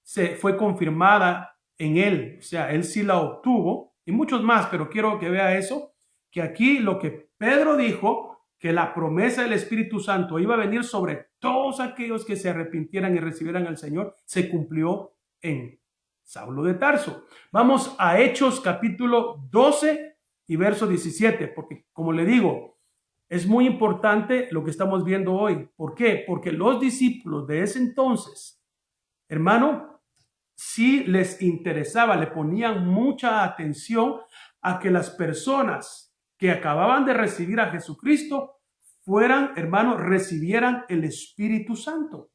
se fue confirmada en él, o sea, él sí la obtuvo, y muchos más, pero quiero que vea eso, que aquí lo que Pedro dijo, que la promesa del Espíritu Santo iba a venir sobre todos aquellos que se arrepintieran y recibieran al Señor, se cumplió en Saulo de Tarso. Vamos a Hechos capítulo 12 y verso 17, porque como le digo, es muy importante lo que estamos viendo hoy. ¿Por qué? Porque los discípulos de ese entonces, hermano, sí les interesaba, le ponían mucha atención a que las personas que acababan de recibir a Jesucristo recibieran el Espíritu Santo.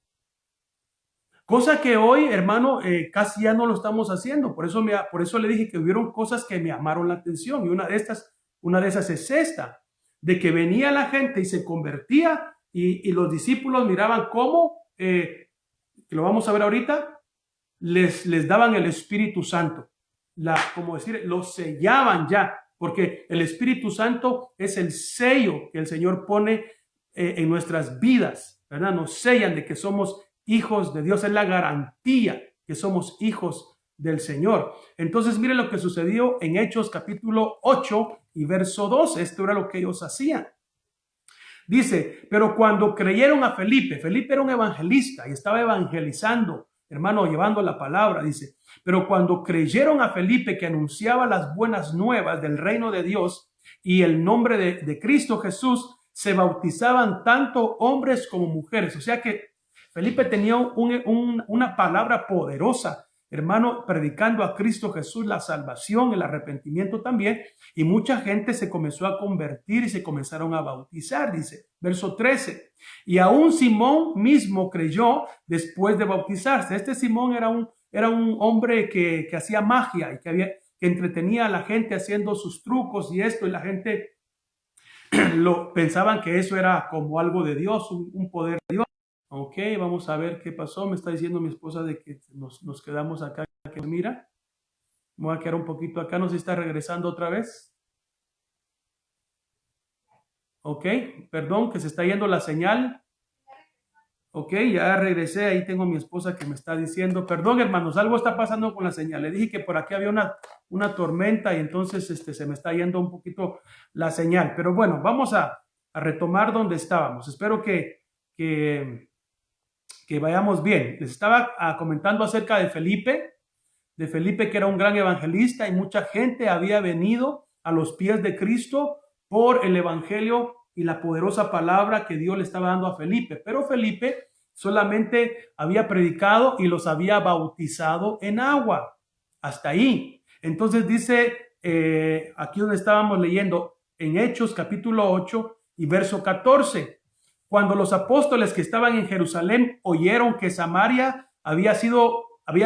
Cosa que hoy, hermano, casi ya no lo estamos haciendo. Por eso le dije que hubieron cosas que me llamaron la atención. Y una de esas es esta, de que venía la gente y se convertía y los discípulos miraban cómo, que lo vamos a ver ahorita, les daban el Espíritu Santo. Los sellaban ya, porque el Espíritu Santo es el sello que el Señor pone en nuestras vidas, ¿verdad? Nos sellan de que somos hijos de Dios, es la garantía que somos hijos del Señor. Entonces, mire lo que sucedió en Hechos capítulo 8 y verso 2. Esto era lo que ellos hacían. Dice, pero cuando creyeron a Felipe era un evangelista y estaba evangelizando, hermano, llevando la palabra, dice, pero cuando creyeron a Felipe que anunciaba las buenas nuevas del reino de Dios y el nombre de Cristo Jesús, se bautizaban tanto hombres como mujeres. O sea que Felipe tenía una palabra poderosa, hermano, predicando a Cristo Jesús la salvación, el arrepentimiento también, y mucha gente se comenzó a convertir y se comenzaron a bautizar, dice, verso 13. Y aún Simón mismo creyó después de bautizarse. Este Simón era un hombre que hacía magia y que entretenía a la gente haciendo sus trucos y esto, y la gente pensaban que eso era como algo de Dios, un poder de Dios. Ok, vamos a ver qué pasó. Me está diciendo mi esposa de que nos quedamos acá. Que mira, me voy a quedar un poquito acá. No sé si está regresando otra vez. Ok, perdón, que se está yendo la señal. Ok, ya regresé. Ahí tengo a mi esposa que me está diciendo, perdón, hermanos, algo está pasando con la señal. Le dije que por aquí había una tormenta y entonces se me está yendo un poquito la señal. Pero bueno, vamos a retomar donde estábamos. Espero que vayamos bien. Les estaba comentando acerca de Felipe que era un gran evangelista y mucha gente había venido a los pies de Cristo por el evangelio y la poderosa palabra que Dios le estaba dando a Felipe. Pero Felipe solamente había predicado y los había bautizado en agua. Hasta ahí. Entonces dice, aquí donde estábamos leyendo, en Hechos capítulo 8 y verso 14, cuando los apóstoles que estaban en Jerusalén oyeron que Samaria había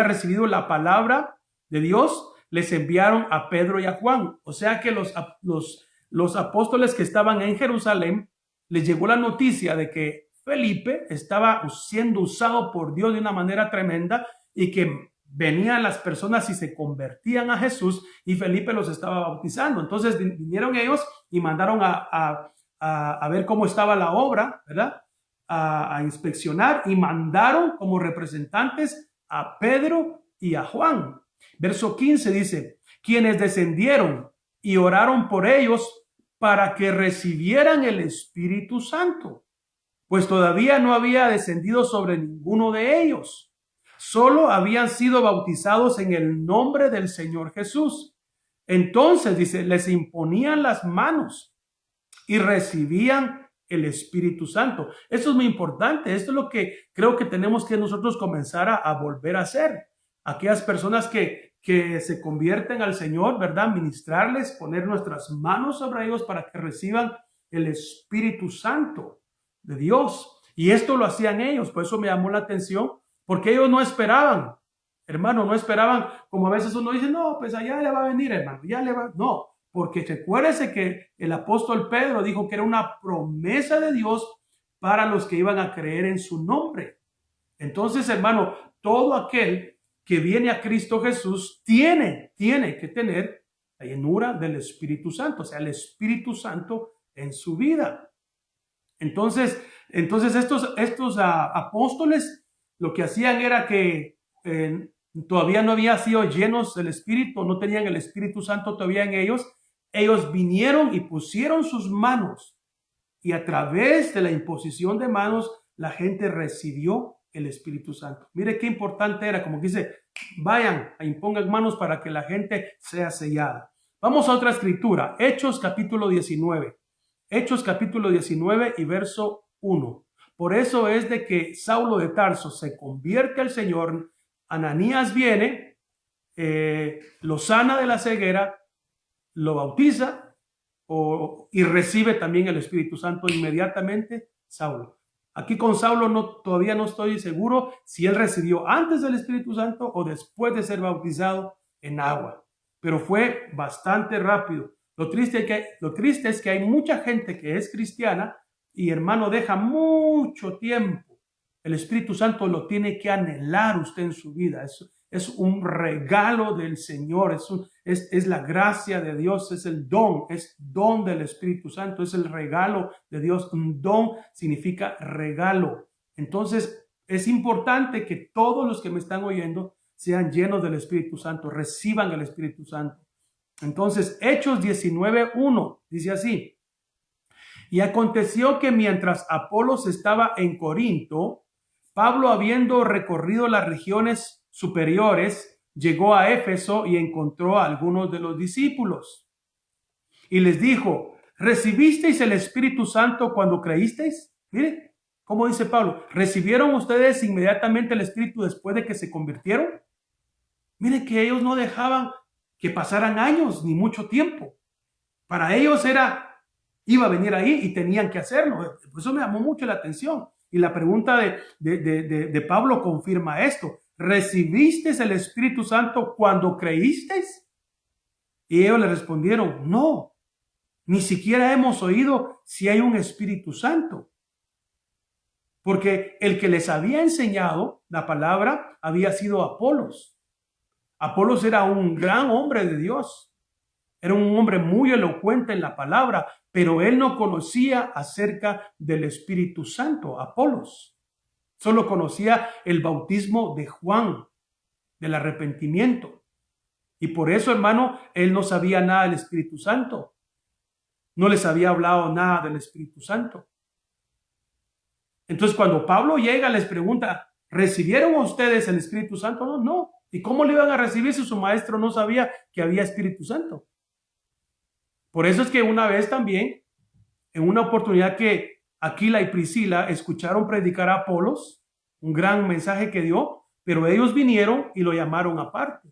recibido la palabra de Dios, les enviaron a Pedro y a Juan. O sea que los apóstoles que estaban en Jerusalén les llegó la noticia de que Felipe estaba siendo usado por Dios de una manera tremenda y que venían las personas y se convertían a Jesús y Felipe los estaba bautizando. Entonces vinieron ellos y mandaron a ver cómo estaba la obra, ¿verdad? A inspeccionar y mandaron como representantes a Pedro y a Juan. Verso 15 dice, quienes descendieron y oraron por ellos para que recibieran el Espíritu Santo, pues todavía no había descendido sobre ninguno de ellos. Solo habían sido bautizados en el nombre del Señor Jesús. Entonces, dice, les imponían las manos y recibían el Espíritu Santo. Esto es muy importante. Esto es lo que creo que tenemos que nosotros comenzar a volver a hacer. Aquellas personas que se convierten al Señor, ¿verdad? Ministrarles, poner nuestras manos sobre ellos para que reciban el Espíritu Santo de Dios. Y esto lo hacían ellos. Por eso me llamó la atención, porque ellos no esperaban, hermano, no esperaban, como a veces uno dice, no, pues allá le va a venir, hermano, ya le va. No, porque recuérdese que el apóstol Pedro dijo que era una promesa de Dios para los que iban a creer en su nombre. Entonces, hermano, todo aquel que viene a Cristo Jesús tiene que tener la llenura del Espíritu Santo, o sea, el Espíritu Santo en su vida. Entonces estos apóstoles lo que hacían era que todavía no habían sido llenos del Espíritu, no tenían el Espíritu Santo todavía en ellos. Ellos vinieron y pusieron sus manos y a través de la imposición de manos la gente recibió el Espíritu Santo. Mire qué importante era, como dice, vayan a impongan manos para que la gente sea sellada. Vamos a otra escritura, Hechos capítulo 19. Hechos capítulo 19 y verso 1. Por eso es de que Saulo de Tarso se convierte al Señor, Ananías viene, lo sana de la ceguera, lo bautiza y recibe también el Espíritu Santo inmediatamente Saulo. Aquí con Saulo todavía no estoy seguro si él recibió antes del Espíritu Santo o después de ser bautizado en agua, pero fue bastante rápido. Lo triste es que hay mucha gente que es cristiana y, hermano, deja mucho tiempo. El Espíritu Santo lo tiene que anhelar usted en su vida. Es un regalo del Señor, es la gracia de Dios, es don del Espíritu Santo, es el regalo de Dios. Un don significa regalo. Entonces, es importante que todos los que me están oyendo sean llenos del Espíritu Santo, reciban el Espíritu Santo. Entonces, Hechos 19:1 dice así: y aconteció que mientras Apolos estaba en Corinto, Pablo, habiendo recorrido las regiones superiores, llegó a Éfeso y encontró a algunos de los discípulos. Y les dijo: ¿recibisteis el Espíritu Santo cuando creísteis? Mire, ¿cómo dice Pablo? ¿Recibieron ustedes inmediatamente el Espíritu después de que se convirtieron? Mire que ellos no dejaban que pasaran años ni mucho tiempo. Para ellos iba a venir ahí y tenían que hacerlo. Por eso me llamó mucho la atención. Y la pregunta de Pablo confirma esto. ¿Recibisteis el Espíritu Santo cuando creísteis? Y ellos le respondieron: no, ni siquiera hemos oído si hay un Espíritu Santo. Porque el que les había enseñado la palabra había sido Apolos. Apolos era un gran hombre de Dios. Era un hombre muy elocuente en la palabra, pero él no conocía acerca del Espíritu Santo, Apolos. Solo conocía el bautismo de Juan, del arrepentimiento. Y por eso, hermano, él no sabía nada del Espíritu Santo. No les había hablado nada del Espíritu Santo. Entonces, cuando Pablo llega, les pregunta: ¿recibieron ustedes el Espíritu Santo? No, no. ¿Y cómo le iban a recibir si su maestro no sabía que había Espíritu Santo? Por eso es que una vez también, en una oportunidad que Aquila y Priscila escucharon predicar a Apolos, un gran mensaje que dio, pero ellos vinieron y lo llamaron aparte.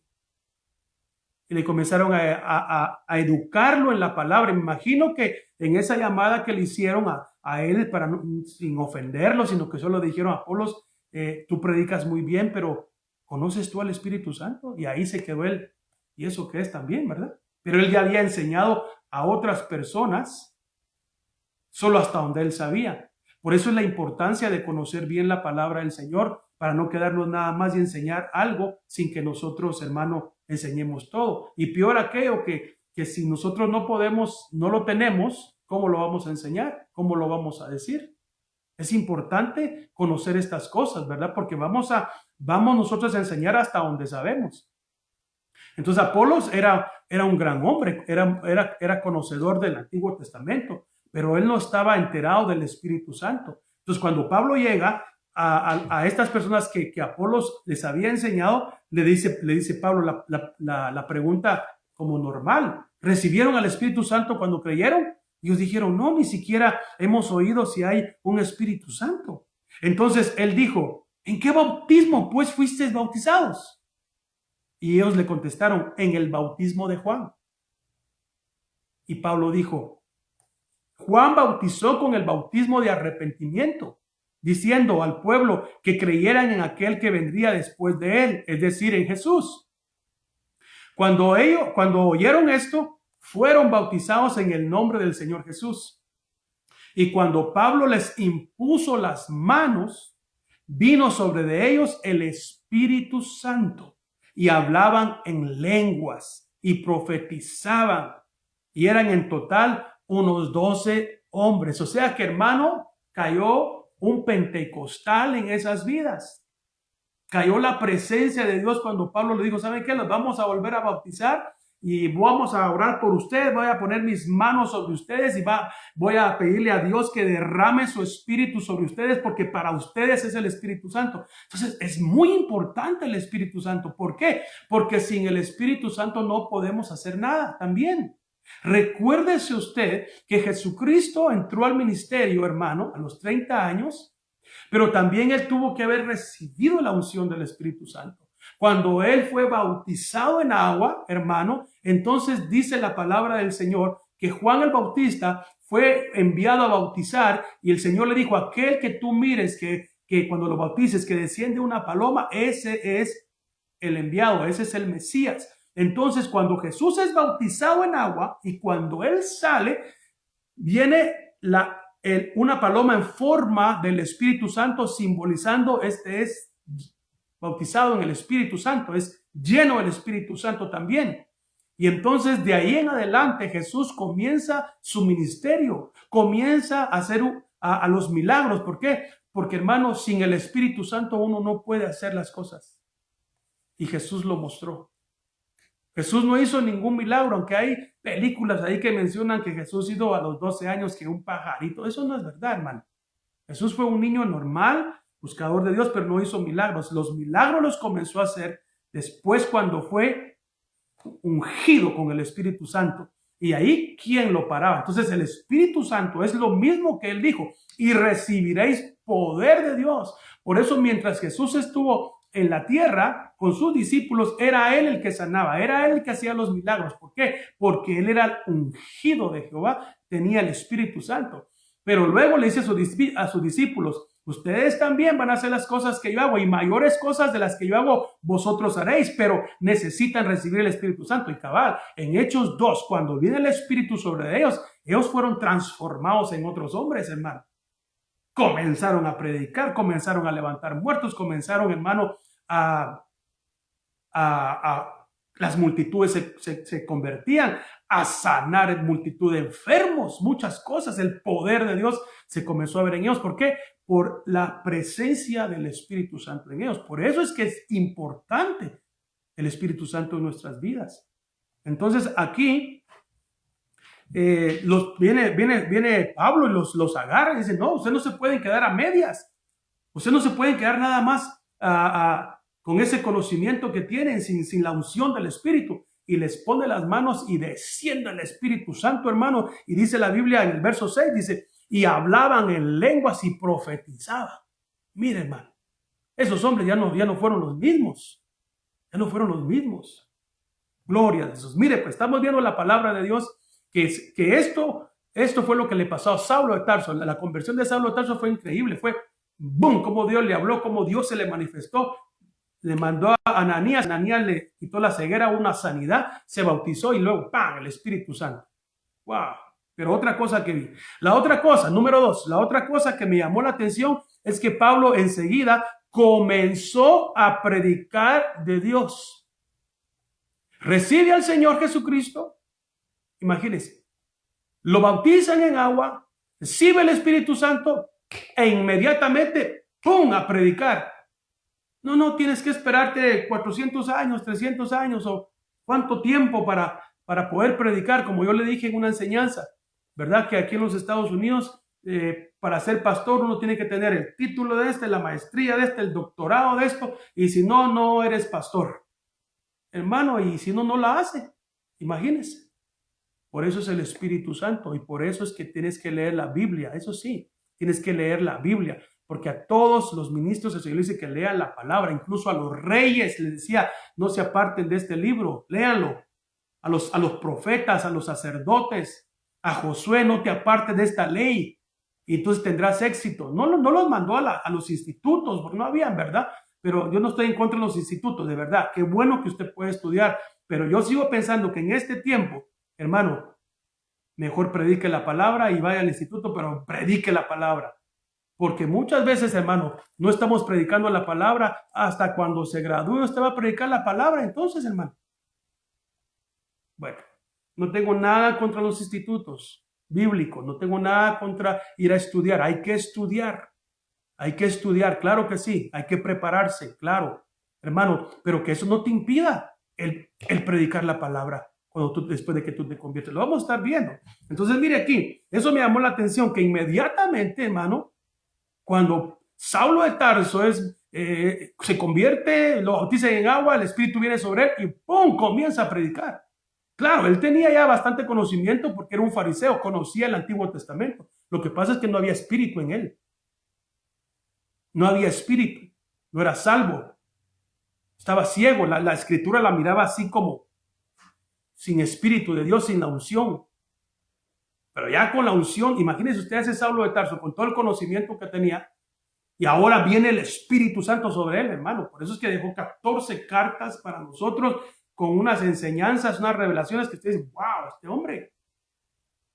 y le comenzaron a educarlo en la palabra. Me imagino que en esa llamada que le hicieron a él, para sin ofenderlo, sino que solo dijeron a Apolos, tú predicas muy bien, pero ¿conoces tú al Espíritu Santo? Y ahí se quedó él. ¿Y eso qué es también, verdad? Pero él ya había enseñado a otras personas solo hasta donde él sabía. Por eso es la importancia de conocer bien la palabra del Señor, para no quedarnos nada más y enseñar algo sin que nosotros, hermano, enseñemos todo. Y peor aquello que si nosotros no podemos, no lo tenemos, ¿cómo lo vamos a enseñar? ¿Cómo lo vamos a decir? Es importante conocer estas cosas, ¿verdad? Porque vamos nosotros a enseñar hasta donde sabemos. Entonces Apolos era un gran hombre, era conocedor del Antiguo Testamento, pero él no estaba enterado del Espíritu Santo. Entonces cuando Pablo llega a estas personas que Apolos les había enseñado, le dice Pablo la pregunta como normal: ¿recibieron al Espíritu Santo cuando creyeron? Y ellos dijeron, no, ni siquiera hemos oído si hay un Espíritu Santo. Entonces él dijo, ¿en qué bautismo pues fuisteis bautizados? Y ellos le contestaron, en el bautismo de Juan. Y Pablo dijo, Juan bautizó con el bautismo de arrepentimiento, diciendo al pueblo que creyeran en aquel que vendría después de él, es decir, en Jesús. Cuando oyeron esto, fueron bautizados en el nombre del Señor Jesús. Y cuando Pablo les impuso las manos, vino sobre de ellos el Espíritu Santo, y hablaban en lenguas y profetizaban, y eran en total unos 12 hombres. O sea que, hermano, cayó un pentecostal en esas vidas. Cayó la presencia de Dios cuando Pablo le dijo, ¿saben qué? Los vamos a volver a bautizar y vamos a orar por ustedes, voy a poner mis manos sobre ustedes y voy a pedirle a Dios que derrame su Espíritu sobre ustedes, porque para ustedes es el Espíritu Santo. Entonces es muy importante el Espíritu Santo. ¿Por qué? Porque sin el Espíritu Santo no podemos hacer nada también. Recuérdese usted que Jesucristo entró al ministerio, hermano, a los 30 años, pero también él tuvo que haber recibido la unción del Espíritu Santo. Cuando él fue bautizado en agua, hermano, entonces dice la palabra del Señor que Juan el Bautista fue enviado a bautizar, y el Señor le dijo, aquel que tú mires que cuando lo bautices, que desciende una paloma, ese es el enviado, ese es el Mesías. Entonces, cuando Jesús es bautizado en agua y cuando él sale, viene una paloma en forma del Espíritu Santo, simbolizando este es bautizado en el Espíritu Santo, es lleno del Espíritu Santo también. Y entonces de ahí en adelante Jesús comienza su ministerio, comienza a hacer a los milagros. ¿Por qué? Porque, hermano, sin el Espíritu Santo uno no puede hacer las cosas. Y Jesús lo mostró. Jesús no hizo ningún milagro, aunque hay películas ahí que mencionan que Jesús hizo a los 12 años que un pajarito. Eso no es verdad, hermano. Jesús fue un niño normal, buscador de Dios, pero no hizo milagros. Los milagros los comenzó a hacer después, cuando fue ungido con el Espíritu Santo. Y ahí, ¿quién lo paraba? Entonces el Espíritu Santo es lo mismo que él dijo, y recibiréis poder de Dios. Por eso, mientras Jesús estuvo en la tierra con sus discípulos, era él el que sanaba, era él el que hacía los milagros. ¿Por qué? Porque él era el ungido de Jehová, tenía el Espíritu Santo. Pero luego le dice a sus discípulos, ustedes también van a hacer las cosas que yo hago, y mayores cosas de las que yo hago vosotros haréis, pero necesitan recibir el Espíritu Santo. Y cabal, en Hechos 2, cuando viene el Espíritu sobre ellos fueron transformados en otros hombres, hermano. Comenzaron a predicar, comenzaron a levantar muertos, comenzaron, hermano, las multitudes se convertían, a sanar multitud de enfermos, muchas cosas. El poder de Dios se comenzó a ver en ellos. ¿Por qué? Por la presencia del Espíritu Santo en ellos. Por eso es que es importante el Espíritu Santo en nuestras vidas. Entonces aquí viene Pablo y los agarra y dice, no, ustedes no se pueden quedar a medias. Ustedes no se pueden quedar nada más con ese conocimiento que tienen sin la unción del Espíritu. Y les pone las manos y desciende el Espíritu Santo, hermano. Y dice la Biblia en el verso 6, dice, y hablaban en lenguas y profetizaban. Mire, hermano, esos hombres ya no fueron los mismos. Ya no fueron los mismos. Gloria a Jesús. Mire, pues estamos viendo la palabra de Dios, que esto fue lo que le pasó a Saulo de Tarso. La conversión de Saulo de Tarso fue increíble. Fue, boom, como Dios le habló, como Dios se le manifestó. Le mandó a Ananías. Ananías le quitó la ceguera, una sanidad, se bautizó y luego, ¡pam!, el Espíritu Santo. ¡Wow! Pero otra cosa que vi. La otra cosa, número 2, la otra cosa que me llamó la atención es que Pablo enseguida comenzó a predicar de Dios. Recibe al Señor Jesucristo. Imagínense. Lo bautizan en agua, recibe el Espíritu Santo e inmediatamente, ¡pum!, a predicar. No tienes que esperarte 400 años, 300 años o cuánto tiempo para poder predicar, como yo le dije en una enseñanza, ¿verdad? Que aquí en los Estados Unidos, para ser pastor uno tiene que tener el título de la maestría de el doctorado de esto, y si no, no eres pastor. Hermano, y si no la hace, imagínese. Por eso es el Espíritu Santo y por eso es que tienes que leer la Biblia. Eso sí, tienes que leer la Biblia, porque a todos los ministros del Señor dice que lean la palabra. Incluso a los reyes les decía, no se aparten de este libro, léanlo. A los profetas, a los sacerdotes, a Josué, no te apartes de esta ley y entonces tendrás éxito. No los mandó a los institutos, porque no habían, ¿verdad? Pero yo no estoy en contra de los institutos, de verdad. Qué bueno que usted puede estudiar, pero yo sigo pensando que en este tiempo, hermano, mejor predique la palabra y vaya al instituto, pero predique la palabra. Porque muchas veces, hermano, no estamos predicando la palabra hasta cuando se gradúe. Usted va a predicar la palabra, entonces, hermano. Bueno, no tengo nada contra los institutos bíblicos, no tengo nada contra ir a estudiar. Hay que estudiar, claro que sí, hay que prepararse, claro, hermano, pero que eso no te impida el predicar la palabra después de que tú te conviertes. Lo vamos a estar viendo. Entonces, mire aquí, eso me llamó la atención, que inmediatamente, hermano, cuando Saulo de Tarso se convierte, lo bautiza en agua, el Espíritu viene sobre él y ¡pum!, comienza a predicar. Claro, él tenía ya bastante conocimiento porque era un fariseo, conocía el Antiguo Testamento. Lo que pasa es que no había espíritu en él. No había espíritu, no era salvo. Estaba ciego, la escritura la miraba así como sin espíritu de Dios, sin la unción. Pero ya con la unción, imagínense usted a ese Saulo de Tarso con todo el conocimiento que tenía y ahora viene el Espíritu Santo sobre él, hermano. Por eso es que dejó 14 cartas para nosotros con unas enseñanzas, unas revelaciones que usted dice, wow, este hombre.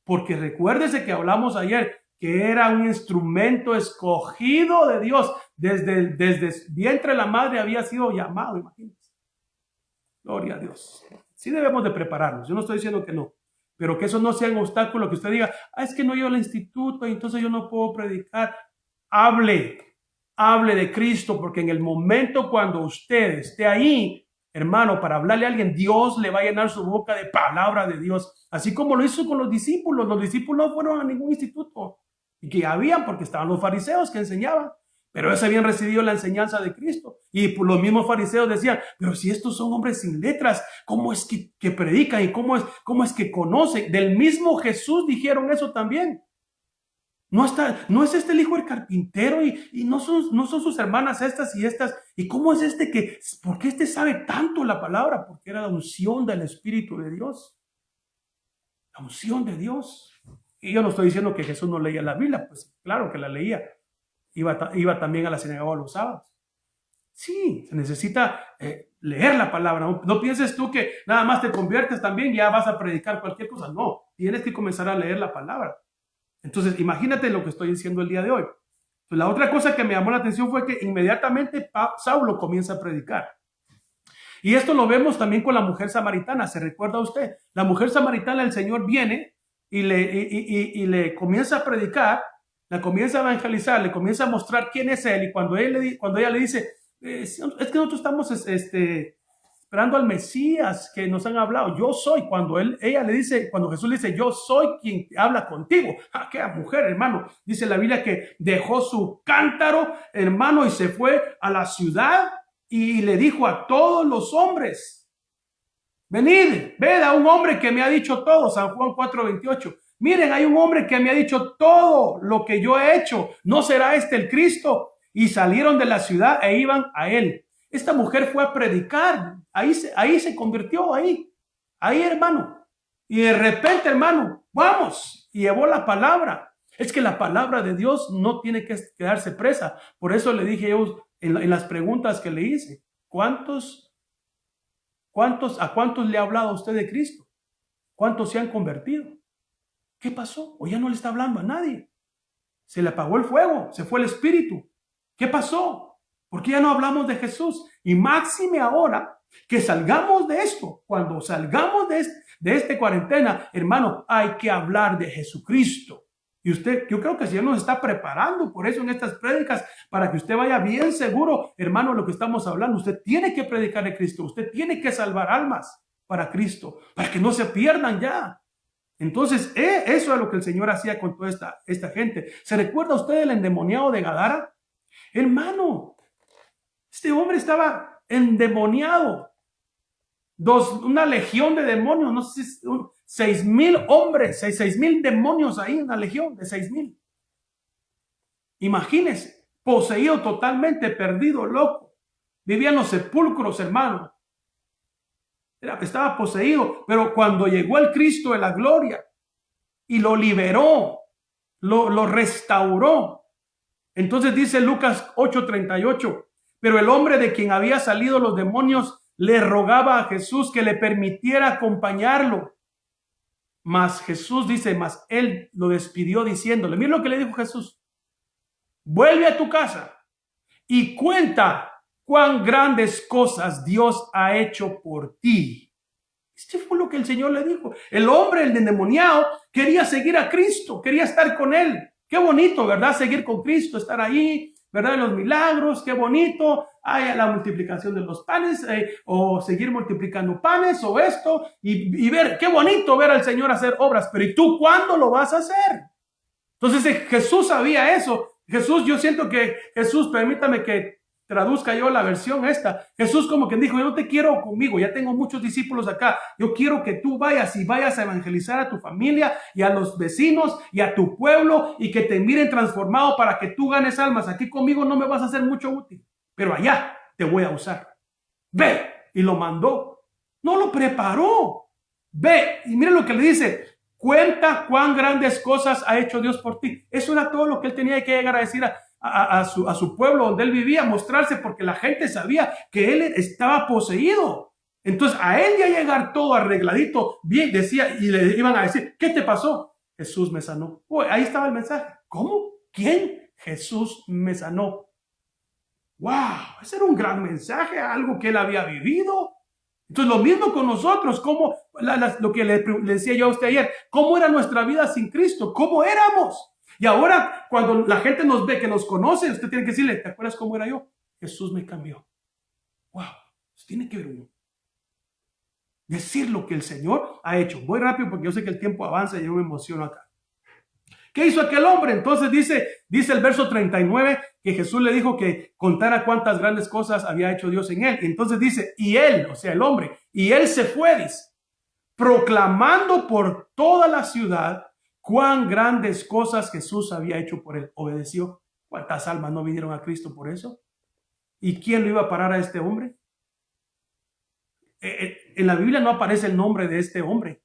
Porque recuérdese que hablamos ayer que era un instrumento escogido de Dios. Desde el vientre de la madre había sido llamado, imagínense. Gloria a Dios. Sí debemos de prepararnos. Yo no estoy diciendo que no. Pero que eso no sea un obstáculo que usted diga, es que no llevo al instituto y entonces yo no puedo predicar. Hable de Cristo, porque en el momento cuando usted esté ahí, hermano, para hablarle a alguien, Dios le va a llenar su boca de palabra de Dios. Así como lo hizo con los discípulos. Los discípulos no fueron a ningún instituto. Y que habían, porque estaban los fariseos que enseñaban. Pero ellos habían recibido la enseñanza de Cristo. Y por los mismos fariseos decían, pero si estos son hombres sin letras, ¿cómo es que predican y cómo es que conocen? Del mismo Jesús dijeron eso también. No es este el hijo del carpintero y no son sus hermanas estas y estas. ¿Y cómo es por qué este sabe tanto la palabra? Porque era la unción del Espíritu de Dios. La unción de Dios. Y yo no estoy diciendo que Jesús no leía la Biblia, pues claro que la leía. Iba también a la sinagoga los sábados. Sí, se necesita leer la palabra. No pienses tú que nada más te conviertes también y ya vas a predicar cualquier cosa. No, tienes que comenzar a leer la palabra. Entonces, imagínate lo que estoy diciendo el día de hoy. Entonces, la otra cosa que me llamó la atención fue que inmediatamente Saulo comienza a predicar. Y esto lo vemos también con la mujer samaritana. ¿Se recuerda usted? La mujer samaritana, el Señor viene y le comienza a predicar, la comienza a evangelizar, le comienza a mostrar quién es él. Y cuando ella le dice, es que nosotros estamos esperando al Mesías que nos han hablado, yo soy. Cuando Jesús le dice, yo soy quien habla contigo. Aquella mujer, hermano, dice la Biblia que dejó su cántaro, hermano, y se fue a la ciudad y le dijo a todos los hombres, venid, ved a un hombre que me ha dicho todo. San Juan 4:28. Miren, hay un hombre que me ha dicho todo lo que yo he hecho. ¿No será este el Cristo? Y salieron de la ciudad e iban a él. Esta mujer fue a predicar. Ahí se convirtió ahí. Ahí, hermano. Y de repente, hermano, vamos. Y llevó la palabra. Es que la palabra de Dios no tiene que quedarse presa. Por eso le dije yo en las preguntas que le hice, ¿a cuántos le ha hablado a usted de Cristo? ¿Cuántos se han convertido? ¿Qué pasó? ¿O ya no le está hablando a nadie? Se le apagó el fuego, se fue el espíritu. ¿Qué pasó? ¿Por qué ya no hablamos de Jesús? Y máxime ahora que salgamos de esto, cuando salgamos de esta cuarentena, hermano, hay que hablar de Jesucristo. Y yo creo que el Señor nos está preparando por eso en estas prédicas, para que usted vaya bien seguro, hermano, lo que estamos hablando. Usted tiene que predicar de Cristo, usted tiene que salvar almas para Cristo, para que no se pierdan ya. Entonces, eso es lo que el Señor hacía con toda esta gente. ¿Se recuerda usted del endemoniado de Gadara? Hermano, este hombre estaba endemoniado. Una legión de demonios, no sé si 6,000 hombres, 6,000 demonios ahí, una legión de 6,000. Imagínense, poseído totalmente, perdido, loco. Vivía en los sepulcros, hermano. Estaba poseído, pero cuando llegó el Cristo de la gloria y lo liberó, lo restauró. Entonces dice Lucas 8:38, pero el hombre de quien había salido los demonios le rogaba a Jesús que le permitiera acompañarlo. Mas Jesús dice, mas él lo despidió diciéndole, mira lo que le dijo Jesús, vuelve a tu casa y cuenta cuán grandes cosas Dios ha hecho por ti. Este fue lo que el Señor le dijo. El hombre, el endemoniado, quería seguir a Cristo, quería estar con él. Qué bonito, ¿verdad? Seguir con Cristo, estar ahí, ¿verdad? En los milagros, qué bonito. Hay la multiplicación de los panes, o seguir multiplicando panes, o esto, y ver, qué bonito ver al Señor hacer obras. Pero ¿y tú cuándo lo vas a hacer? Entonces Jesús sabía eso. Jesús, yo siento que Jesús, permítame que traduzca yo la versión esta. Jesús como que dijo, yo no te quiero conmigo, ya tengo muchos discípulos acá. Yo quiero que tú vayas a evangelizar a tu familia y a los vecinos y a tu pueblo y que te miren transformado para que tú ganes almas. Aquí conmigo no me vas a hacer mucho útil, pero allá te voy a usar. Ve, y lo mandó. No lo preparó. Ve, y mira lo que le dice. Cuenta cuán grandes cosas ha hecho Dios por ti. Eso era todo lo que él tenía que llegar a decir a su pueblo donde él vivía, mostrarse, porque la gente sabía que él estaba poseído. Entonces a él ya llegar todo arregladito, bien, decía, y le iban a decir, ¿qué te pasó? Jesús me sanó. Ahí estaba el mensaje. ¿Cómo? ¿Quién? Jesús me sanó. ¡Wow! Ese era un gran mensaje, algo que él había vivido. Entonces lo mismo con nosotros, como lo que le decía yo a usted ayer, ¿cómo era nuestra vida sin Cristo? ¿Cómo éramos? Y ahora cuando la gente nos ve, que nos conoce, usted tiene que decirle, ¿te acuerdas cómo era yo? Jesús me cambió. ¡Wow! Usted tiene que ver uno. Decir lo que el Señor ha hecho. Voy rápido porque yo sé que el tiempo avanza y yo me emociono acá. ¿Qué hizo aquel hombre? Entonces dice el verso 39 que Jesús le dijo que contara cuántas grandes cosas había hecho Dios en él. Entonces dice, y él, o sea, el hombre, y él se fue, dice, proclamando por toda la ciudad cuán grandes cosas Jesús había hecho por él. Obedeció. ¿Cuántas almas no vinieron a Cristo por eso? ¿Y quién lo iba a parar a este hombre? En la Biblia no aparece el nombre de este hombre.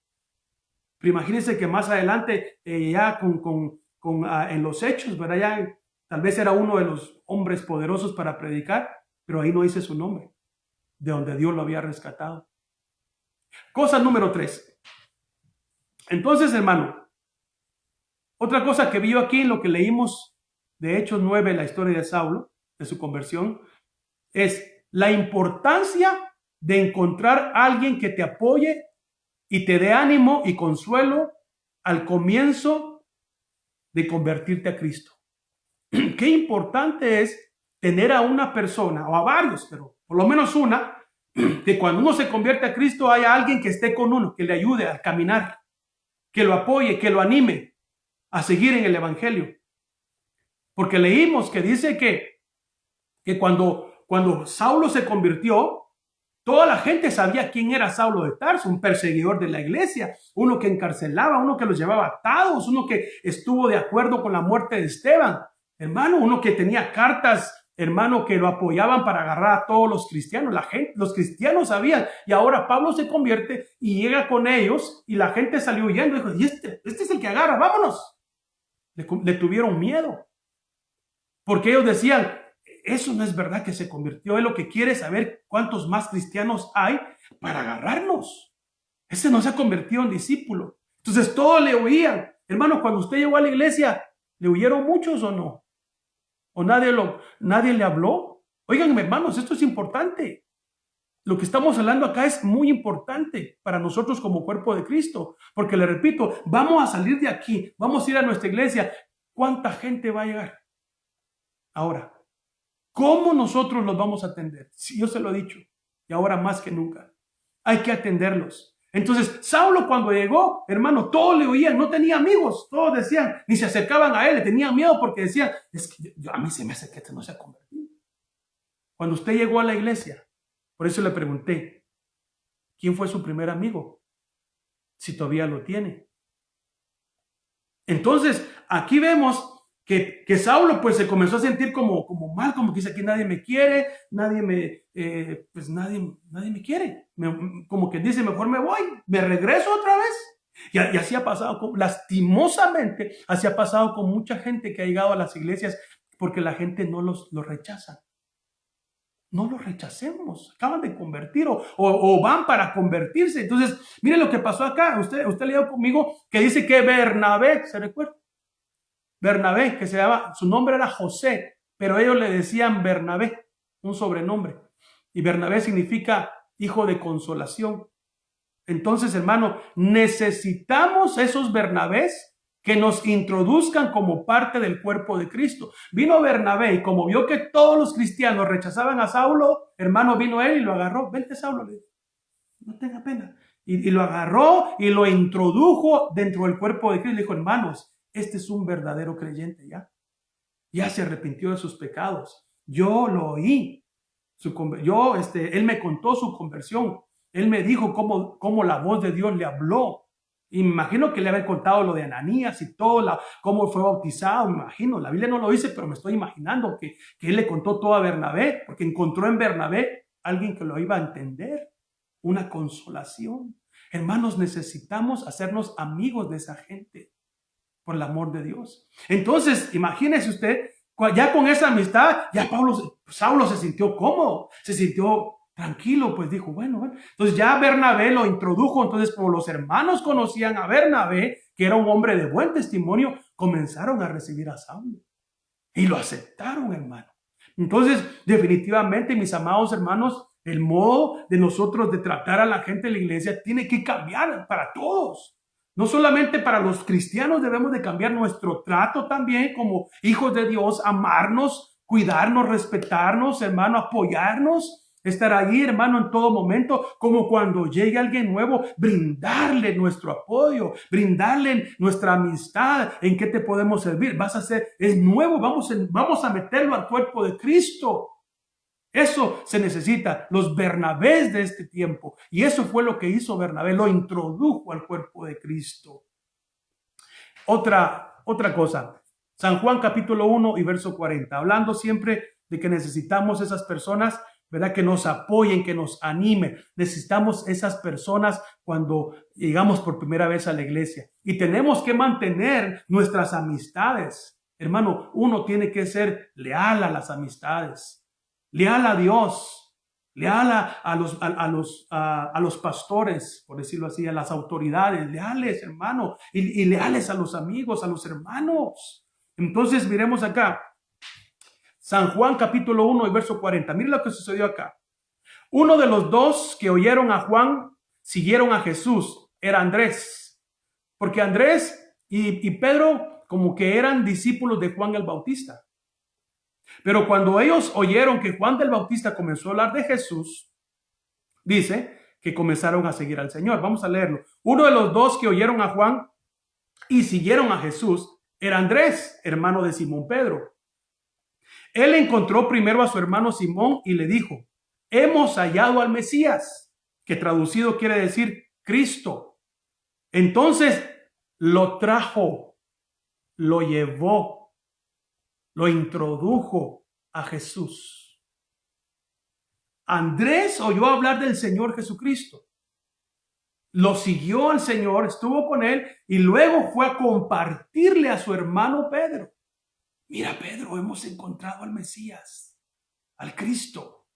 Pero imagínense que más adelante, ya en los hechos, ¿verdad? Ya tal vez era uno de los hombres poderosos para predicar, pero ahí no dice su nombre, de donde Dios lo había rescatado. Cosa número 3. Entonces, hermano, otra cosa que vio aquí en lo que leímos de Hechos 9, la historia de Saulo, de su conversión, es la importancia de encontrar a alguien que te apoye y te dé ánimo y consuelo al comienzo de convertirte a Cristo. Qué importante es tener a una persona, o a varios, pero por lo menos una, que cuando uno se convierte a Cristo haya alguien que esté con uno, que le ayude a caminar, que lo apoye, que lo anime a seguir en el Evangelio. Porque leímos que dice que cuando Saulo se convirtió, toda la gente sabía quién era Saulo de Tarso, un perseguidor de la iglesia, uno que encarcelaba, uno que los llevaba atados, uno que estuvo de acuerdo con la muerte de Esteban, hermano, uno que tenía cartas hermano, que lo apoyaban para agarrar a todos los cristianos. Los cristianos sabían, y ahora Pablo se convierte y llega con ellos, y la gente salió huyendo. Dijo, y este es el que agarra, vámonos. Le tuvieron miedo, porque ellos decían, eso no es verdad que se convirtió. Él lo que quiere es saber cuántos más cristianos hay para agarrarnos. Ese no se ha convertido en discípulo. Entonces todos le oían. Hermano, cuando usted llegó a la iglesia, ¿le huyeron muchos o no? ¿O nadie le habló? Oigan, hermanos, esto es importante. Lo que estamos hablando acá es muy importante para nosotros como cuerpo de Cristo. Porque le repito, vamos a salir de aquí, vamos a ir a nuestra iglesia. ¿Cuánta gente va a llegar? Ahora, ¿cómo nosotros los vamos a atender? Sí, yo se lo he dicho, y ahora más que nunca. Hay que atenderlos. Entonces, Saulo cuando llegó, hermano, todos le oían, no tenía amigos, todos decían, ni se acercaban a él, le tenían miedo porque decían, es que a mí se me hace que este no se ha convertido. Cuando usted llegó a la iglesia, por eso le pregunté, ¿quién fue su primer amigo? Si todavía lo tiene. Entonces, aquí vemos que Saulo pues se comenzó a sentir como mal, como que dice, aquí nadie me quiere, nadie me quiere. Como que dice, mejor me voy, me regreso otra vez. Y así ha pasado, lastimosamente, así ha pasado con mucha gente que ha llegado a las iglesias porque la gente no los rechaza. No los rechacemos, acaban de convertir o van para convertirse. Entonces, mire lo que pasó acá. Usted leyó conmigo que dice que Bernabé, ¿se recuerda? Bernabé, que su nombre era José, pero ellos le decían Bernabé, un sobrenombre. Y Bernabé significa hijo de consolación. Entonces, hermano, necesitamos esos Bernabés que nos introduzcan como parte del cuerpo de Cristo. Vino Bernabé y como vio que todos los cristianos rechazaban a Saulo, hermano, vino él y lo agarró. Vente, Saulo, le dijo, no tenga pena. Y lo agarró y lo introdujo dentro del cuerpo de Cristo. Le dijo, hermanos, este es un verdadero creyente ya. Ya se arrepintió de sus pecados. Yo lo oí. Él me contó su conversión. Él me dijo cómo la voz de Dios le habló. Y me imagino que le había contado lo de Ananías y todo, cómo fue bautizado. Me imagino, la Biblia no lo dice, pero me estoy imaginando que él le contó todo a Bernabé, porque encontró en Bernabé alguien que lo iba a entender. Una consolación. Hermanos, necesitamos hacernos amigos de esa gente. Por el amor de Dios. Entonces, imagínese usted, ya con esa amistad, ya Saulo se sintió cómodo, se sintió tranquilo, pues dijo, bueno. Entonces ya Bernabé lo introdujo. Entonces, como los hermanos conocían a Bernabé, que era un hombre de buen testimonio, comenzaron a recibir a Saulo. Y lo aceptaron, hermano. Entonces, definitivamente, mis amados hermanos, el modo de nosotros de tratar a la gente de la iglesia tiene que cambiar para todos. No solamente para los cristianos debemos de cambiar nuestro trato también como hijos de Dios, amarnos, cuidarnos, respetarnos, hermano, apoyarnos, estar ahí, hermano, en todo momento, como cuando llegue alguien nuevo, brindarle nuestro apoyo, brindarle nuestra amistad, en qué te podemos servir. Es nuevo, vamos a meterlo al cuerpo de Cristo. Eso se necesita, los Bernabés de este tiempo. Y eso fue lo que hizo Bernabé, lo introdujo al cuerpo de Cristo. Otra cosa, San Juan capítulo 1 y verso 40, hablando siempre de que necesitamos esas personas, ¿verdad? Que nos apoyen, que nos animen. Necesitamos esas personas cuando llegamos por primera vez a la iglesia. Y tenemos que mantener nuestras amistades. Hermano, uno tiene que ser leal a las amistades. Leal a Dios, leal a los pastores, por decirlo así, a las autoridades, leales, hermano, y leales a los amigos, a los hermanos. Entonces, miremos acá, San Juan capítulo 1 y verso 40. Mira lo que sucedió acá. Uno de los dos que oyeron a Juan, siguieron a Jesús, era Andrés, porque Andrés y Pedro como que eran discípulos de Juan el Bautista. Pero cuando ellos oyeron que Juan del Bautista comenzó a hablar de Jesús, dice que comenzaron a seguir al Señor. Vamos a leerlo. Uno de los dos que oyeron a Juan y siguieron a Jesús era Andrés, hermano de Simón Pedro. Él encontró primero a su hermano Simón y le dijo, hemos hallado al Mesías, que traducido quiere decir Cristo. Entonces lo trajo, lo llevó, lo introdujo a Jesús. Andrés oyó hablar del Señor Jesucristo. Lo siguió al Señor, estuvo con él y luego fue a compartirle a su hermano Pedro. Mira, Pedro, hemos encontrado al Mesías, al Cristo.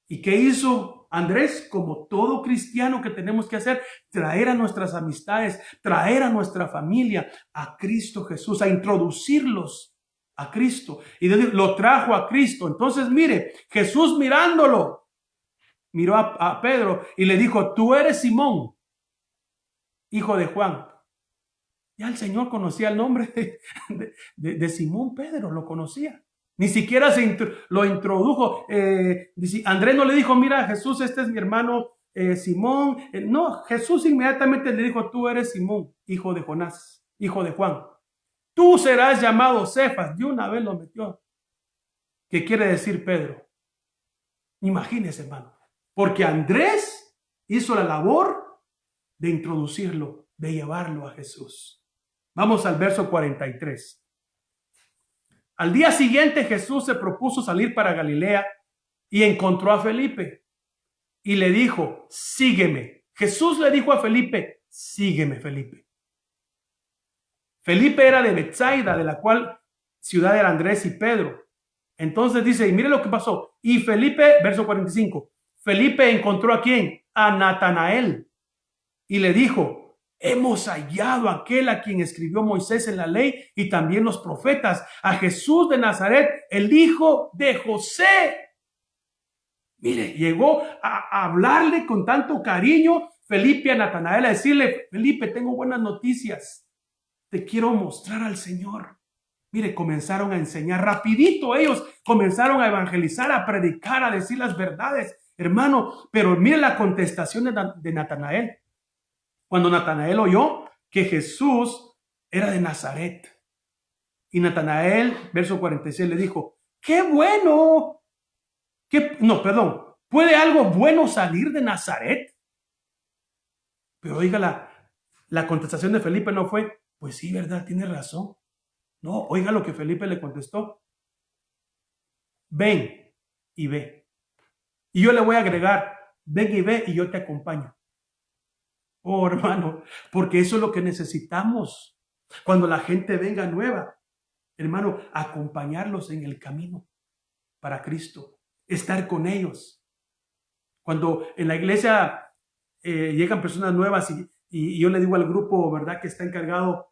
¿Y qué hizo Andrés? Como todo cristiano que tenemos que hacer, traer a nuestras amistades, traer a nuestra familia a Cristo Jesús, a introducirlos a Cristo. Y lo trajo a Cristo. Entonces, mire, Jesús mirándolo, miró a Pedro y le dijo, tú eres Simón, hijo de Juan. Ya el Señor conocía el nombre de Simón Pedro, lo conocía. Ni siquiera lo introdujo. Andrés no le dijo, mira Jesús, este es mi hermano Simón. No, Jesús inmediatamente le dijo, tú eres Simón, hijo de Jonás, hijo de Juan. Tú serás llamado Cefas. De una vez lo metió. ¿Qué quiere decir Pedro? Imagínese, hermano. Porque Andrés hizo la labor de introducirlo, de llevarlo a Jesús. Vamos al verso 43. Al día siguiente Jesús se propuso salir para Galilea y encontró a Felipe y le dijo, sígueme. Jesús le dijo a Felipe, sígueme, Felipe. Felipe era de Betsaida, de la cual ciudad era Andrés y Pedro. Entonces dice, y mire lo que pasó. Y Felipe, verso 45, Felipe encontró ¿a quién? A Natanael y le dijo, hemos hallado a aquel a quien escribió Moisés en la ley y también los profetas, a Jesús de Nazaret, el hijo de José. Mire, llegó a hablarle con tanto cariño Felipe a Natanael, a decirle, Felipe, tengo buenas noticias, te quiero mostrar al Señor. Mire, comenzaron a enseñar rapidito, ellos comenzaron a evangelizar, a predicar, a decir las verdades, hermano, pero mire la contestación de Natanael. Cuando Natanael oyó que Jesús era de Nazaret. Y Natanael, verso 46, le dijo, ¡qué bueno! ¿Puede algo bueno salir de Nazaret? Pero oiga, la contestación de Felipe no fue, pues sí, verdad, tiene razón. No, oiga lo que Felipe le contestó. Ven y ve. Y yo le voy a agregar, ven y ve y yo te acompaño. Oh, hermano, porque eso es lo que necesitamos. Cuando la gente venga nueva, hermano, acompañarlos en el camino para Cristo, estar con ellos. Cuando en la iglesia llegan personas nuevas y yo le digo al grupo, ¿verdad? Que está encargado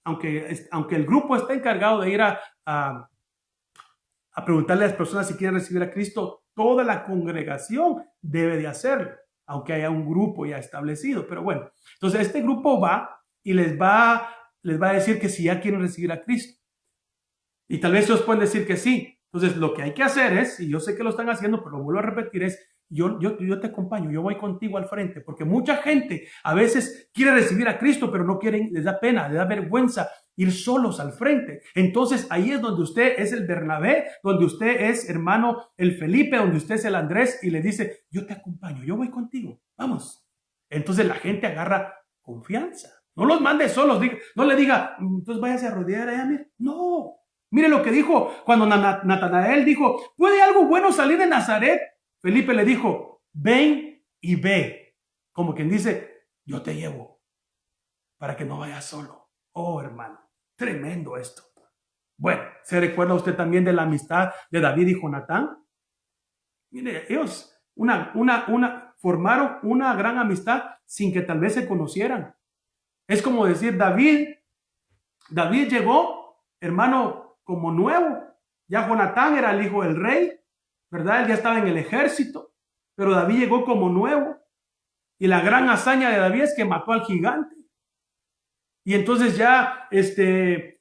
aunque el grupo está encargado de ir a preguntarle a las personas si quieren recibir a Cristo, toda la congregación debe de hacerlo, aunque haya un grupo ya establecido. Pero bueno, entonces este grupo va y les va a decir que si ya quieren recibir a Cristo. Y tal vez ellos pueden decir que sí. Entonces lo que hay que hacer es, y yo sé que lo están haciendo, pero lo vuelvo a repetir, es yo te acompaño, yo voy contigo al frente, porque mucha gente a veces quiere recibir a Cristo, pero no quieren, les da pena, les da vergüenza ir solos al frente. Entonces ahí es donde usted es el Bernabé, donde usted es, hermano, el Felipe, donde usted es el Andrés y le dice, yo te acompaño, yo voy contigo, vamos. Entonces la gente agarra confianza. No los mande solos, no le diga, entonces váyase a rodear allá, mire. No, mire lo que dijo cuando Natanael dijo, ¿puede algo bueno salir de Nazaret? Felipe le dijo, ven y ve. Como quien dice, yo te llevo para que no vayas solo. Oh, hermano, tremendo esto. Bueno, ¿se recuerda usted también de la amistad de David y Jonatán? Mire, ellos formaron una gran amistad sin que tal vez se conocieran. Es como decir, David llegó, hermano, como nuevo. Ya Jonatán era el hijo del rey, ¿verdad? Él ya estaba en el ejército, pero David llegó como nuevo. Y la gran hazaña de David es que mató al gigante. Y entonces ya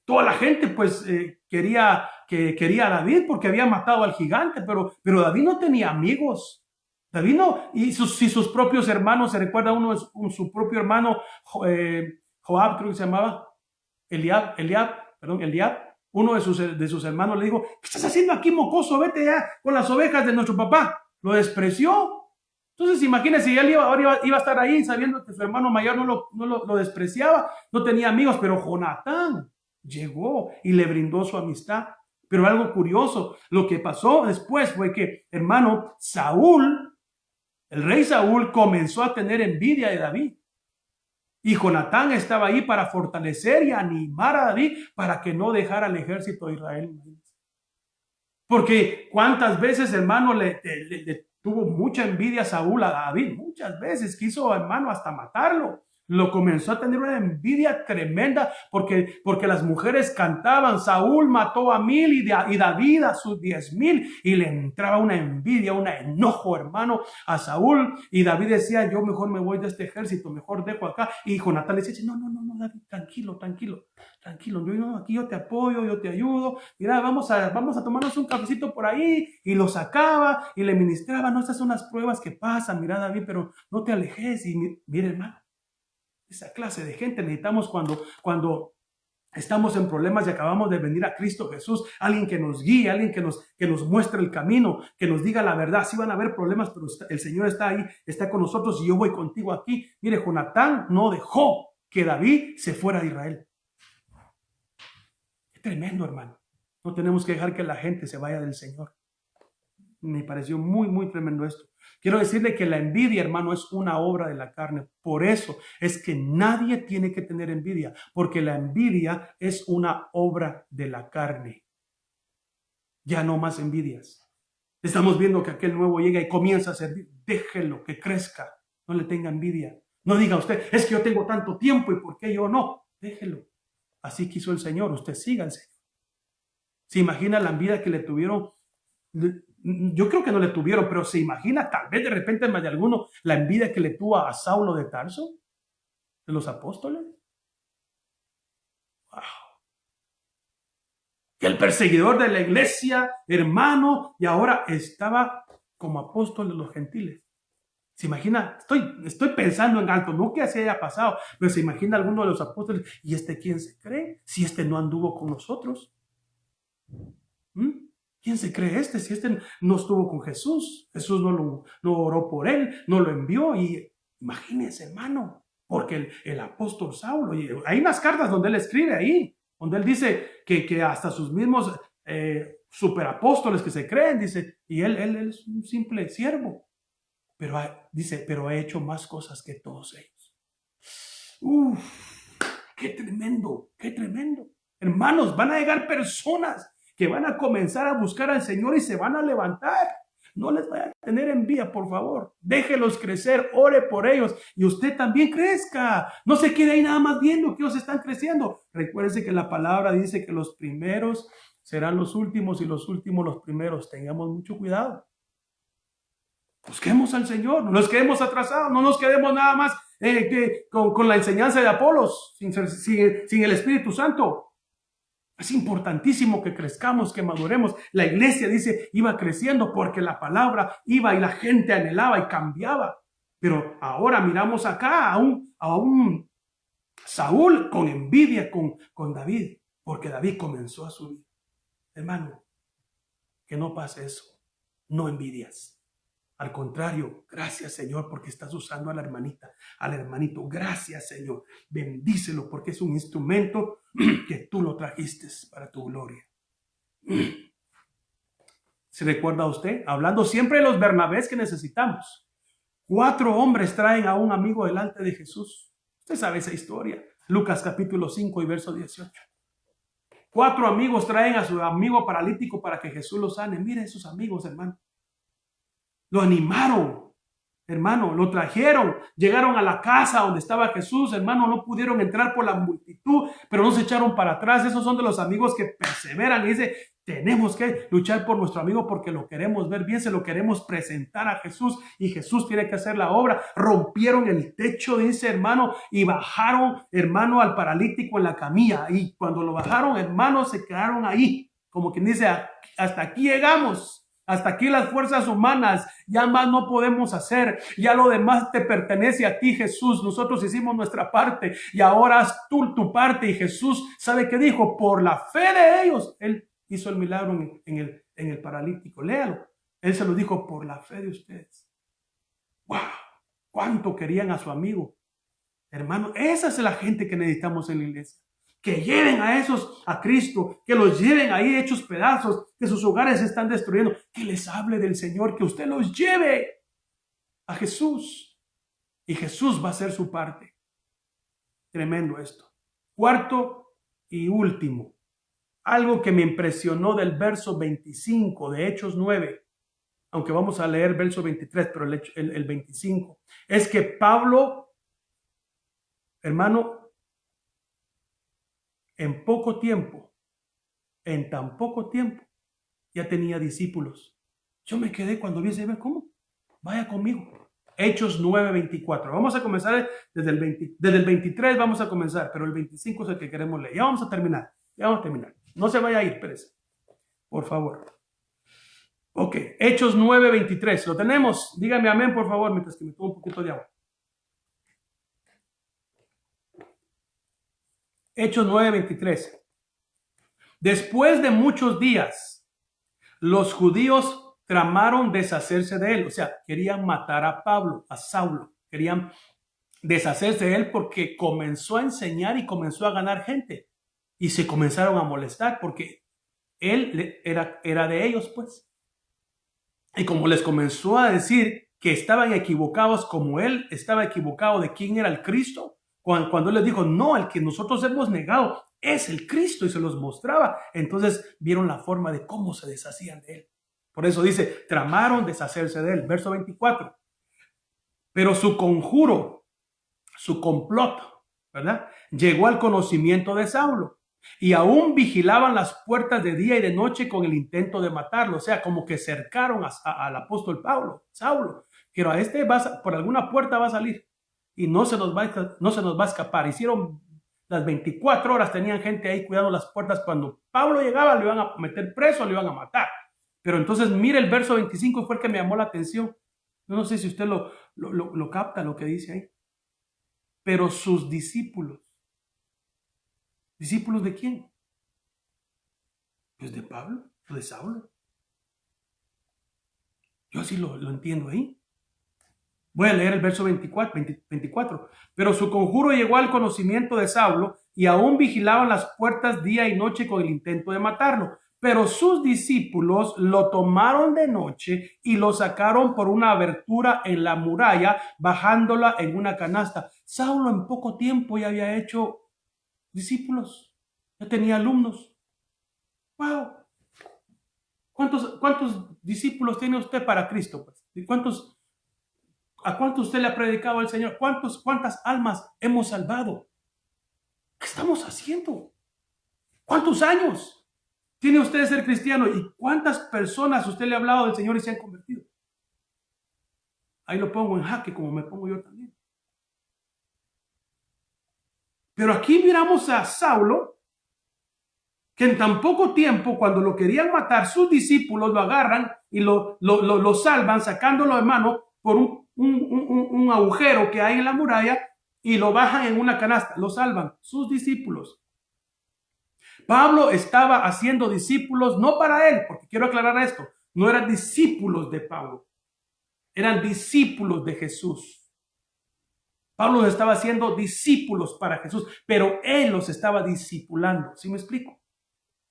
toda la gente pues quería a David porque había matado al gigante, pero David no tenía amigos. David no, y sus propios hermanos, se recuerda uno de su propio hermano, Joab, creo que se llamaba, Eliab, uno de sus hermanos le dijo, ¿qué estás haciendo aquí, mocoso? Vete ya con las ovejas de nuestro papá. Lo despreció. Entonces imagínense, él ahora iba a estar ahí sabiendo que su hermano mayor no lo despreciaba, no tenía amigos, pero Jonatán llegó y le brindó su amistad. Pero algo curioso, lo que pasó después fue que, hermano, Saúl, el rey Saúl, comenzó a tener envidia de David. Y Jonatán estaba ahí para fortalecer y animar a David para que no dejara el ejército de Israel. Porque cuántas veces, hermano, le tuvo mucha envidia Saúl a David. Muchas veces quiso, hermano, hasta matarlo. Lo comenzó a tener una envidia tremenda porque las mujeres cantaban, Saúl mató a 1000 y David a sus 10,000, y le entraba una envidia, un enojo, hermano, a Saúl. Y David decía, yo mejor me voy de este ejército, mejor dejo acá. Y Jonatán le dice, no, David, tranquilo. Aquí yo te apoyo, yo te ayudo. Mira, vamos a tomarnos un cafecito por ahí. Y lo sacaba y le ministraba, no, estas son las pruebas que pasan, mira, David, pero no te alejes. Y mire, hermano, esa clase de gente necesitamos cuando estamos en problemas y acabamos de venir a Cristo Jesús, alguien que nos guíe, alguien que nos muestre el camino, que nos diga la verdad. Sí van a haber problemas, pero el Señor está ahí, está con nosotros y yo voy contigo aquí. Mire, Jonatán no dejó que David se fuera de Israel. Qué tremendo, hermano. No tenemos que dejar que la gente se vaya del Señor. Me pareció muy, muy tremendo esto. Quiero decirle que la envidia, hermano, es una obra de la carne. Por eso es que nadie tiene que tener envidia, porque la envidia es una obra de la carne. Ya no más envidias. Estamos viendo que aquel nuevo llega y comienza a servir. Déjelo que crezca. No le tenga envidia. No diga usted, es que yo tengo tanto tiempo y ¿por qué yo no? Déjelo. Así quiso el Señor. Usted siga al Señor. ¿Se imagina la envidia que le tuvieron? Yo creo que no le tuvieron, pero se imagina tal vez de repente más de alguno la envidia que le tuvo a Saulo de Tarso, de los apóstoles. Wow. Que el perseguidor de la iglesia, hermano, y ahora estaba como apóstol de los gentiles. Se imagina, estoy pensando en alto, no que así haya pasado, pero se imagina alguno de los apóstoles, ¿y este quién se cree? Si este no anduvo con nosotros. ¿Quién se cree este? Si este no estuvo con Jesús, Jesús no oró por él, no lo envió. Y imagínense, hermano, porque el apóstol Saulo, y hay unas cartas donde él escribe ahí, donde él dice que hasta sus mismos superapóstoles que se creen, dice, y él es un simple siervo, pero dice, pero ha hecho más cosas que todos ellos. Qué tremendo, qué tremendo. Hermanos, van a llegar personas que van a comenzar a buscar al Señor y se van a levantar. No les vaya a tener envidia, por favor. Déjelos crecer, ore por ellos y usted también crezca. No se quede ahí nada más viendo que ellos están creciendo. Recuérdense que la palabra dice que los primeros serán los últimos y los últimos los primeros. Tengamos mucho cuidado. Busquemos al Señor, no nos quedemos atrasados, no nos quedemos nada más con la enseñanza de Apolos, sin el Espíritu Santo. Es importantísimo que crezcamos, que maduremos. La iglesia, dice, iba creciendo porque la palabra iba y la gente anhelaba y cambiaba. Pero ahora miramos acá a un Saúl con envidia con David, porque David comenzó a subir. Hermano, que no pase eso. No envidias. Al contrario, gracias Señor porque estás usando a la hermanita, al hermanito. Gracias Señor, bendícelo porque es un instrumento que tú lo trajiste para tu gloria. ¿Se recuerda usted? Hablando siempre de los Bernabés que necesitamos. 4 hombres traen a un amigo delante de Jesús. Usted sabe esa historia. Lucas capítulo 5 y verso 18. 4 amigos traen a su amigo paralítico para que Jesús lo sane. Mire esos amigos, hermano. Lo animaron, hermano, lo trajeron, llegaron a la casa donde estaba Jesús, hermano, no pudieron entrar por la multitud, pero no se echaron para atrás. Esos son de los amigos que perseveran y dice, tenemos que luchar por nuestro amigo porque lo queremos ver bien, se lo queremos presentar a Jesús y Jesús tiene que hacer la obra. Rompieron el techo, dice, hermano, y bajaron, hermano, al paralítico en la camilla, y cuando lo bajaron, hermano, se quedaron ahí, como quien dice, hasta aquí llegamos. Hasta aquí las fuerzas humanas, ya más no podemos hacer, ya lo demás te pertenece a ti, Jesús. Nosotros hicimos nuestra parte y ahora haz tú tu parte. Y Jesús, ¿sabe qué dijo? Por la fe de ellos, Él hizo el milagro en el paralítico. Léalo. Él se lo dijo por la fe de ustedes. ¡Wow! ¿Cuánto querían a su amigo? Hermano, esa es la gente que necesitamos en la iglesia. que lleven a esos a Cristo, que los lleven ahí hechos pedazos, que sus hogares se están destruyendo, que les hable del Señor, que usted los lleve a Jesús y Jesús va a hacer su parte. Tremendo esto. Cuarto y último, algo que me impresionó del verso 25 de Hechos 9, aunque vamos a leer verso 23, pero el 25, es que Pablo, hermano, en tan poco tiempo, ya tenía discípulos. Yo me quedé cuando vi ese, ¿cómo? Vaya conmigo. Hechos 9:24. Vamos a comenzar desde el 23 vamos a comenzar, pero el 25 es el que queremos leer. Ya vamos a terminar. No se vaya a ir, Pérez. Por favor. Ok, Hechos 9:23. ¿Lo tenemos? Dígame amén, por favor, mientras que me tomo un poquito de agua. Hechos 9:23. Después de muchos días, los judíos tramaron deshacerse de él. O sea, querían matar a Pablo, a Saulo. Querían deshacerse de él porque comenzó a enseñar y comenzó a ganar gente. Y se comenzaron a molestar porque él era de ellos, pues. Y como les comenzó a decir que estaban equivocados, como él estaba equivocado de quién era el Cristo, cuando él les dijo, no, el que nosotros hemos negado es el Cristo, y se los mostraba, entonces vieron la forma de cómo se deshacían de él. Por eso dice, tramaron deshacerse de él. Verso 24. Pero su conjuro, su complot, ¿verdad? Llegó al conocimiento de Saulo. Y aún vigilaban las puertas de día y de noche con el intento de matarlo. O sea, como que cercaron al apóstol Saulo. Pero a este por alguna puerta va a salir y no se nos va a escapar. Hicieron las 24 horas, tenían gente ahí cuidando las puertas. Cuando Pablo llegaba, lo iban a meter preso, lo iban a matar. Pero entonces mire el verso 25, fue el que me llamó la atención. Yo no sé si usted lo capta, lo que dice ahí. Pero sus discípulos. ¿Discípulos de quién? Pues de Pablo o de Saulo. Yo así lo entiendo ahí. Voy a leer el verso 24. Pero su conjuro llegó al conocimiento de Saulo y aún vigilaban las puertas día y noche con el intento de matarlo. Pero sus discípulos lo tomaron de noche y lo sacaron por una abertura en la muralla, bajándola en una canasta. Saulo en poco tiempo ya había hecho discípulos, ya tenía alumnos. ¡Wow! ¿Cuántos discípulos tiene usted para Cristo? Pues? ¿A cuántos usted le ha predicado al Señor? ¿Cuántas almas hemos salvado? ¿Qué estamos haciendo? ¿Cuántos años tiene usted de ser cristiano? ¿Y cuántas personas usted le ha hablado del Señor y se han convertido? Ahí lo pongo en jaque, como me pongo yo también. Pero aquí miramos a Saulo, que en tan poco tiempo, cuando lo querían matar, sus discípulos lo agarran y lo salvan, sacándolo de mano por un agujero que hay en la muralla y lo bajan en una canasta. Lo salvan sus discípulos. Pablo estaba haciendo discípulos, no para él, porque quiero aclarar esto, no eran discípulos de Pablo, eran discípulos de Jesús. Pablo estaba haciendo discípulos para Jesús, pero él los estaba discipulando. ¿Sí me explico?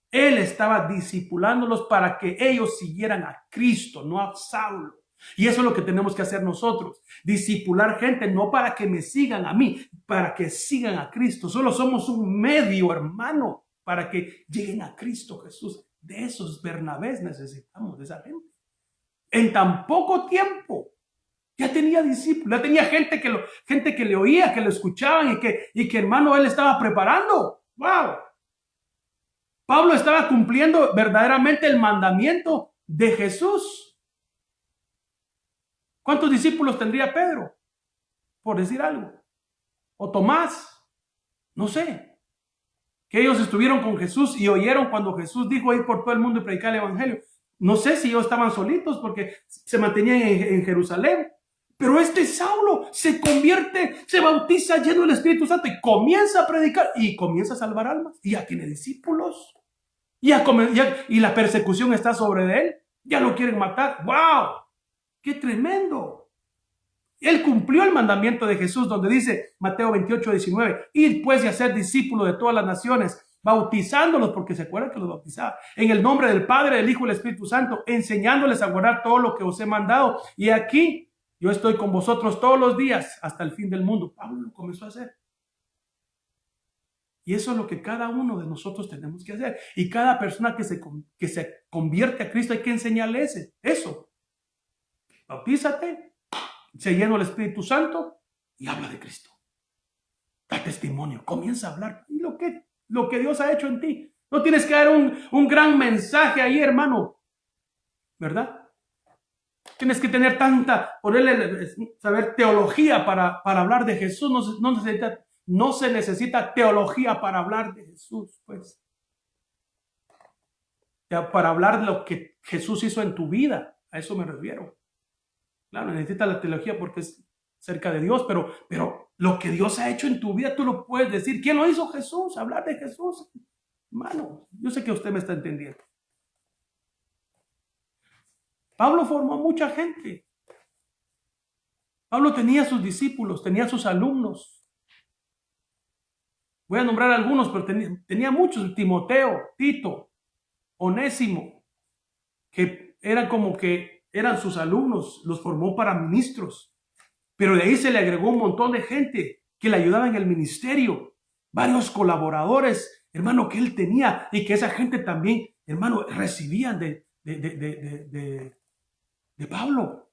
Él estaba discipulándolos para que ellos siguieran a Cristo, no a Saulo. Y eso es lo que tenemos que hacer nosotros. Discipular gente, no para que me sigan a mí, para que sigan a Cristo. Solo somos un medio, hermano, para que lleguen a Cristo Jesús. De esos Bernabés necesitamos, de esa gente. En tan poco tiempo ya tenía discípulos, ya tenía gente que le oía, que lo escuchaban y que hermano, él estaba preparando. ¡Wow! Pablo estaba cumpliendo verdaderamente el mandamiento de Jesús. ¿Cuántos discípulos tendría Pedro? Por decir algo. O Tomás. No sé. Que ellos estuvieron con Jesús y oyeron cuando Jesús dijo ir por todo el mundo y predicar el evangelio. No sé si ellos estaban solitos porque se mantenían en Jerusalén. Pero este Saulo se convierte, se bautiza lleno del Espíritu Santo y comienza a predicar y comienza a salvar almas. Y ya tiene discípulos. Y la persecución está sobre él. Ya lo quieren matar. ¡Wow! ¡Qué tremendo! Él cumplió el mandamiento de Jesús, donde dice Mateo 28:19, id pues y hacer discípulos de todas las naciones, bautizándolos, porque se acuerdan que los bautizaba, en el nombre del Padre, del Hijo y del Espíritu Santo, enseñándoles a guardar todo lo que os he mandado. Y aquí yo estoy con vosotros todos los días hasta el fin del mundo. Pablo lo comenzó a hacer. Y eso es lo que cada uno de nosotros tenemos que hacer. Y cada persona que se convierte a Cristo hay que enseñarle eso. Bautízate, se llena el Espíritu Santo y habla de Cristo. Da testimonio, comienza a hablar. Y lo que Dios ha hecho en ti. No tienes que dar un gran mensaje ahí, hermano. ¿Verdad? Tienes que tener saber teología para hablar de Jesús. No se necesita teología para hablar de Jesús, pues. Para hablar de lo que Jesús hizo en tu vida. A eso me refiero. Claro, necesitas la teología porque es cerca de Dios, pero lo que Dios ha hecho en tu vida, tú lo puedes decir. ¿Quién lo hizo? Jesús. Hablar de Jesús. Hermano, yo sé que usted me está entendiendo. Pablo formó a mucha gente. Pablo tenía sus discípulos, tenía sus alumnos. Voy a nombrar algunos, pero tenía muchos. Timoteo, Tito, Onésimo, que eran sus alumnos, los formó para ministros. Pero de ahí se le agregó un montón de gente que le ayudaba en el ministerio. Varios colaboradores, hermano, que él tenía y que esa gente también, hermano, recibían de Pablo.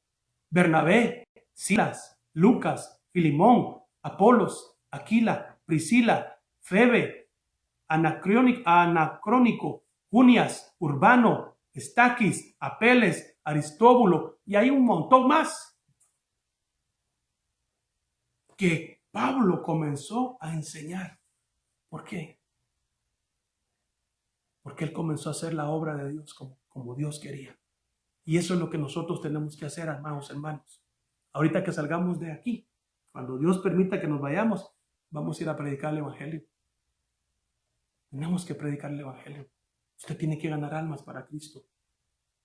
Bernabé, Silas, Lucas, Filimón, Apolos, Aquila, Priscila, Febe, Anacrónico, Junias, Urbano, Estaquis, Apeles, Aristóbulo, y hay un montón más que Pablo comenzó a enseñar. ¿Por qué? Porque él comenzó a hacer la obra de Dios como Dios quería. Y eso es lo que nosotros tenemos que hacer, hermanos. Ahorita que salgamos de aquí, cuando Dios permita que nos vayamos, vamos a ir a predicar el Evangelio. Tenemos que predicar el Evangelio. Usted tiene que ganar almas para Cristo.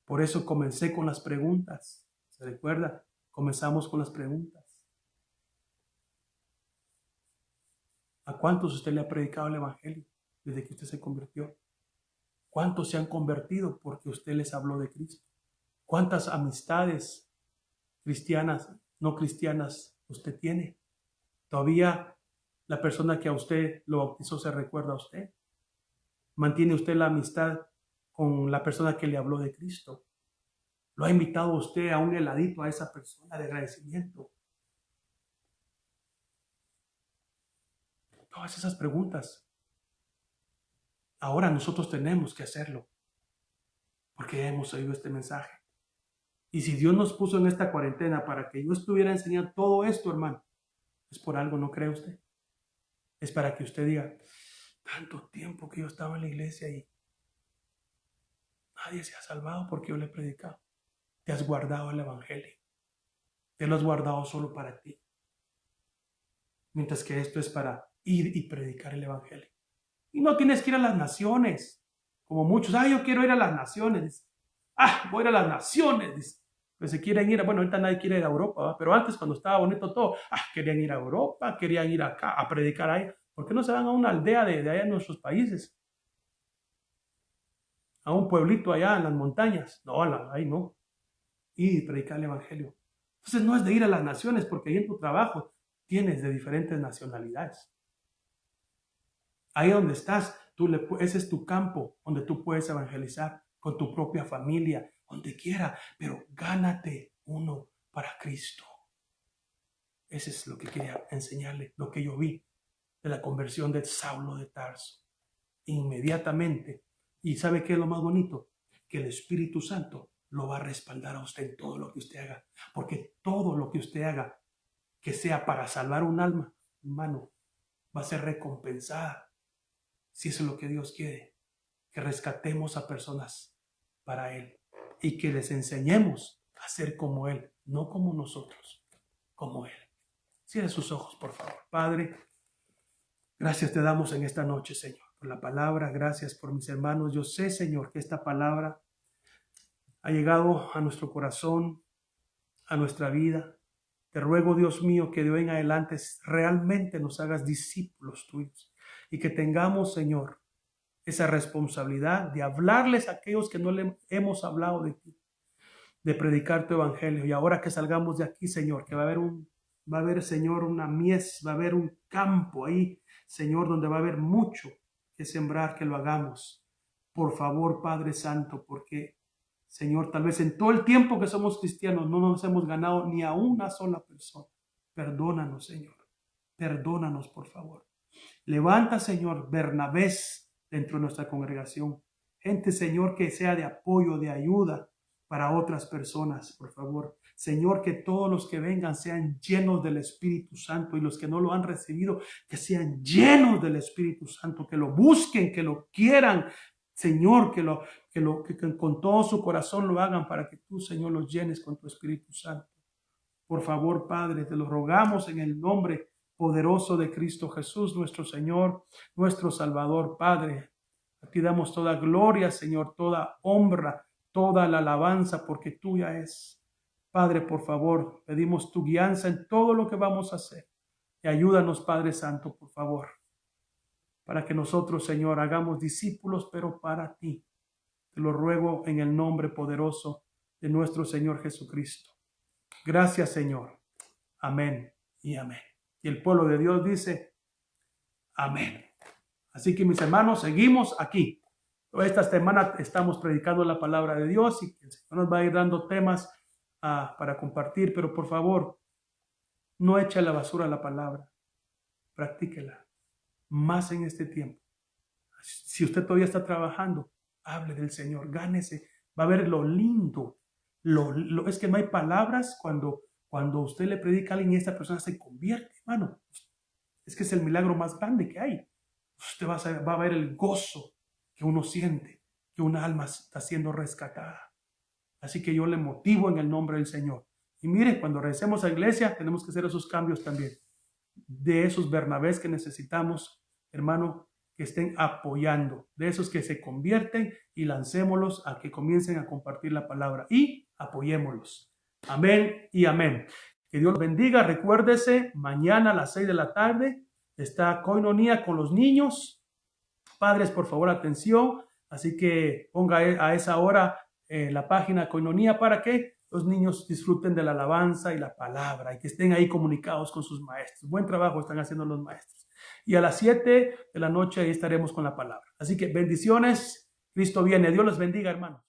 Por eso comencé con las preguntas. ¿Se recuerda? Comenzamos con las preguntas. ¿A cuántos usted le ha predicado el Evangelio desde que usted se convirtió? ¿Cuántos se han convertido porque usted les habló de Cristo? ¿Cuántas amistades cristianas, no cristianas usted tiene? ¿Todavía la persona que a usted lo bautizó se recuerda a usted? ¿Mantiene usted la amistad con la persona que le habló de Cristo? ¿Lo ha invitado usted a un heladito a esa persona de agradecimiento? Todas esas preguntas. Ahora nosotros tenemos que hacerlo porque hemos oído este mensaje. Y si Dios nos puso en esta cuarentena para que yo estuviera enseñando todo esto, hermano, es por algo, ¿no cree usted? Es para que usted diga, tanto tiempo que yo estaba en la iglesia y nadie se ha salvado porque yo le he predicado. Te has guardado el Evangelio. Te lo has guardado solo para ti. Mientras que esto es para ir y predicar el Evangelio. Y no tienes que ir a las naciones, como muchos. Yo quiero ir a las naciones. Voy a ir a las naciones. Pues se quieren ir, bueno, ahorita nadie quiere ir a Europa, ¿va? Pero antes cuando estaba bonito todo, querían ir a Europa, querían ir acá a predicar ahí. ¿Por qué no se van a una aldea de allá en nuestros países? A un pueblito allá en las montañas. No, ahí no. Y predicar el Evangelio. Entonces no es de ir a las naciones, porque ahí en tu trabajo tienes de diferentes nacionalidades. Ahí donde estás, ese es tu campo donde tú puedes evangelizar con tu propia familia, donde quiera, pero gánate uno para Cristo. Eso es lo que quería enseñarle, lo que yo vi de la conversión de Saulo de Tarso. Inmediatamente. ¿Y sabe qué es lo más bonito? Que el Espíritu Santo lo va a respaldar a usted en todo lo que usted haga. Porque todo lo que usted haga, que sea para salvar un alma, hermano, va a ser recompensada. Si eso es lo que Dios quiere, que rescatemos a personas para Él y que les enseñemos a ser como Él, no como nosotros, como Él. Cierre sus ojos, por favor. Padre, gracias te damos en esta noche, Señor, por la palabra. Gracias por mis hermanos. Yo sé, Señor, que esta palabra ha llegado a nuestro corazón, a nuestra vida. Te ruego, Dios mío, que de hoy en adelante realmente nos hagas discípulos tuyos y que tengamos, Señor, esa responsabilidad de hablarles a aquellos que no le hemos hablado de ti, de predicar tu evangelio. Y ahora que salgamos de aquí, Señor, que va a haber, Señor, una mies, va a haber un campo ahí, Señor, donde va a haber mucho que sembrar, que lo hagamos. Por favor, Padre Santo, porque, Señor, tal vez en todo el tiempo que somos cristianos no nos hemos ganado ni a una sola persona. Perdónanos, Señor. Perdónanos, por favor. Levanta, Señor, Bernabés dentro de nuestra congregación. Gente, Señor, que sea de apoyo, de ayuda para otras personas, por favor. Señor, que todos los que vengan sean llenos del Espíritu Santo y los que no lo han recibido, que sean llenos del Espíritu Santo, que lo busquen, que lo quieran. Señor, que con todo su corazón lo hagan para que tú, Señor, los llenes con tu Espíritu Santo. Por favor, Padre, te lo rogamos en el nombre poderoso de Cristo Jesús, nuestro Señor, nuestro Salvador. Padre, a ti damos toda gloria, Señor, toda honra, toda la alabanza, porque tuya es. Padre, por favor, pedimos tu guianza en todo lo que vamos a hacer. Y ayúdanos, Padre Santo, por favor, para que nosotros, Señor, hagamos discípulos, pero para ti. Te lo ruego en el nombre poderoso de nuestro Señor Jesucristo. Gracias, Señor. Amén y amén. Y el pueblo de Dios dice, amén. Así que, mis hermanos, seguimos aquí. Esta semana estamos predicando la palabra de Dios y el Señor nos va a ir dando temas para compartir, pero por favor, no eche a la basura la palabra. Practíquela. Más en este tiempo. Si usted todavía está trabajando, hable del Señor, gánese. Va a ver lo lindo. Es que no hay palabras cuando usted le predica a alguien y esta persona se convierte, hermano. Es que es el milagro más grande que hay. Usted va a ver el gozo que uno siente, que una alma está siendo rescatada. Así que yo le motivo en el nombre del Señor. Y mire, cuando regresemos a la iglesia, tenemos que hacer esos cambios también. De esos Bernabés que necesitamos, hermano, que estén apoyando. De esos que se convierten y lancémoslos a que comiencen a compartir la palabra. Y apoyémoslos. Amén y amén. Que Dios los bendiga. Recuérdese, mañana a las 6 de la tarde está Koinonia con los niños. Padres, por favor, atención. Así que ponga a esa hora la página Koinonia para que los niños disfruten de la alabanza y la palabra y que estén ahí comunicados con sus maestros. Buen trabajo están haciendo los maestros. Y a las 7 de la noche ahí estaremos con la palabra. Así que bendiciones. Cristo viene. Dios los bendiga, hermanos.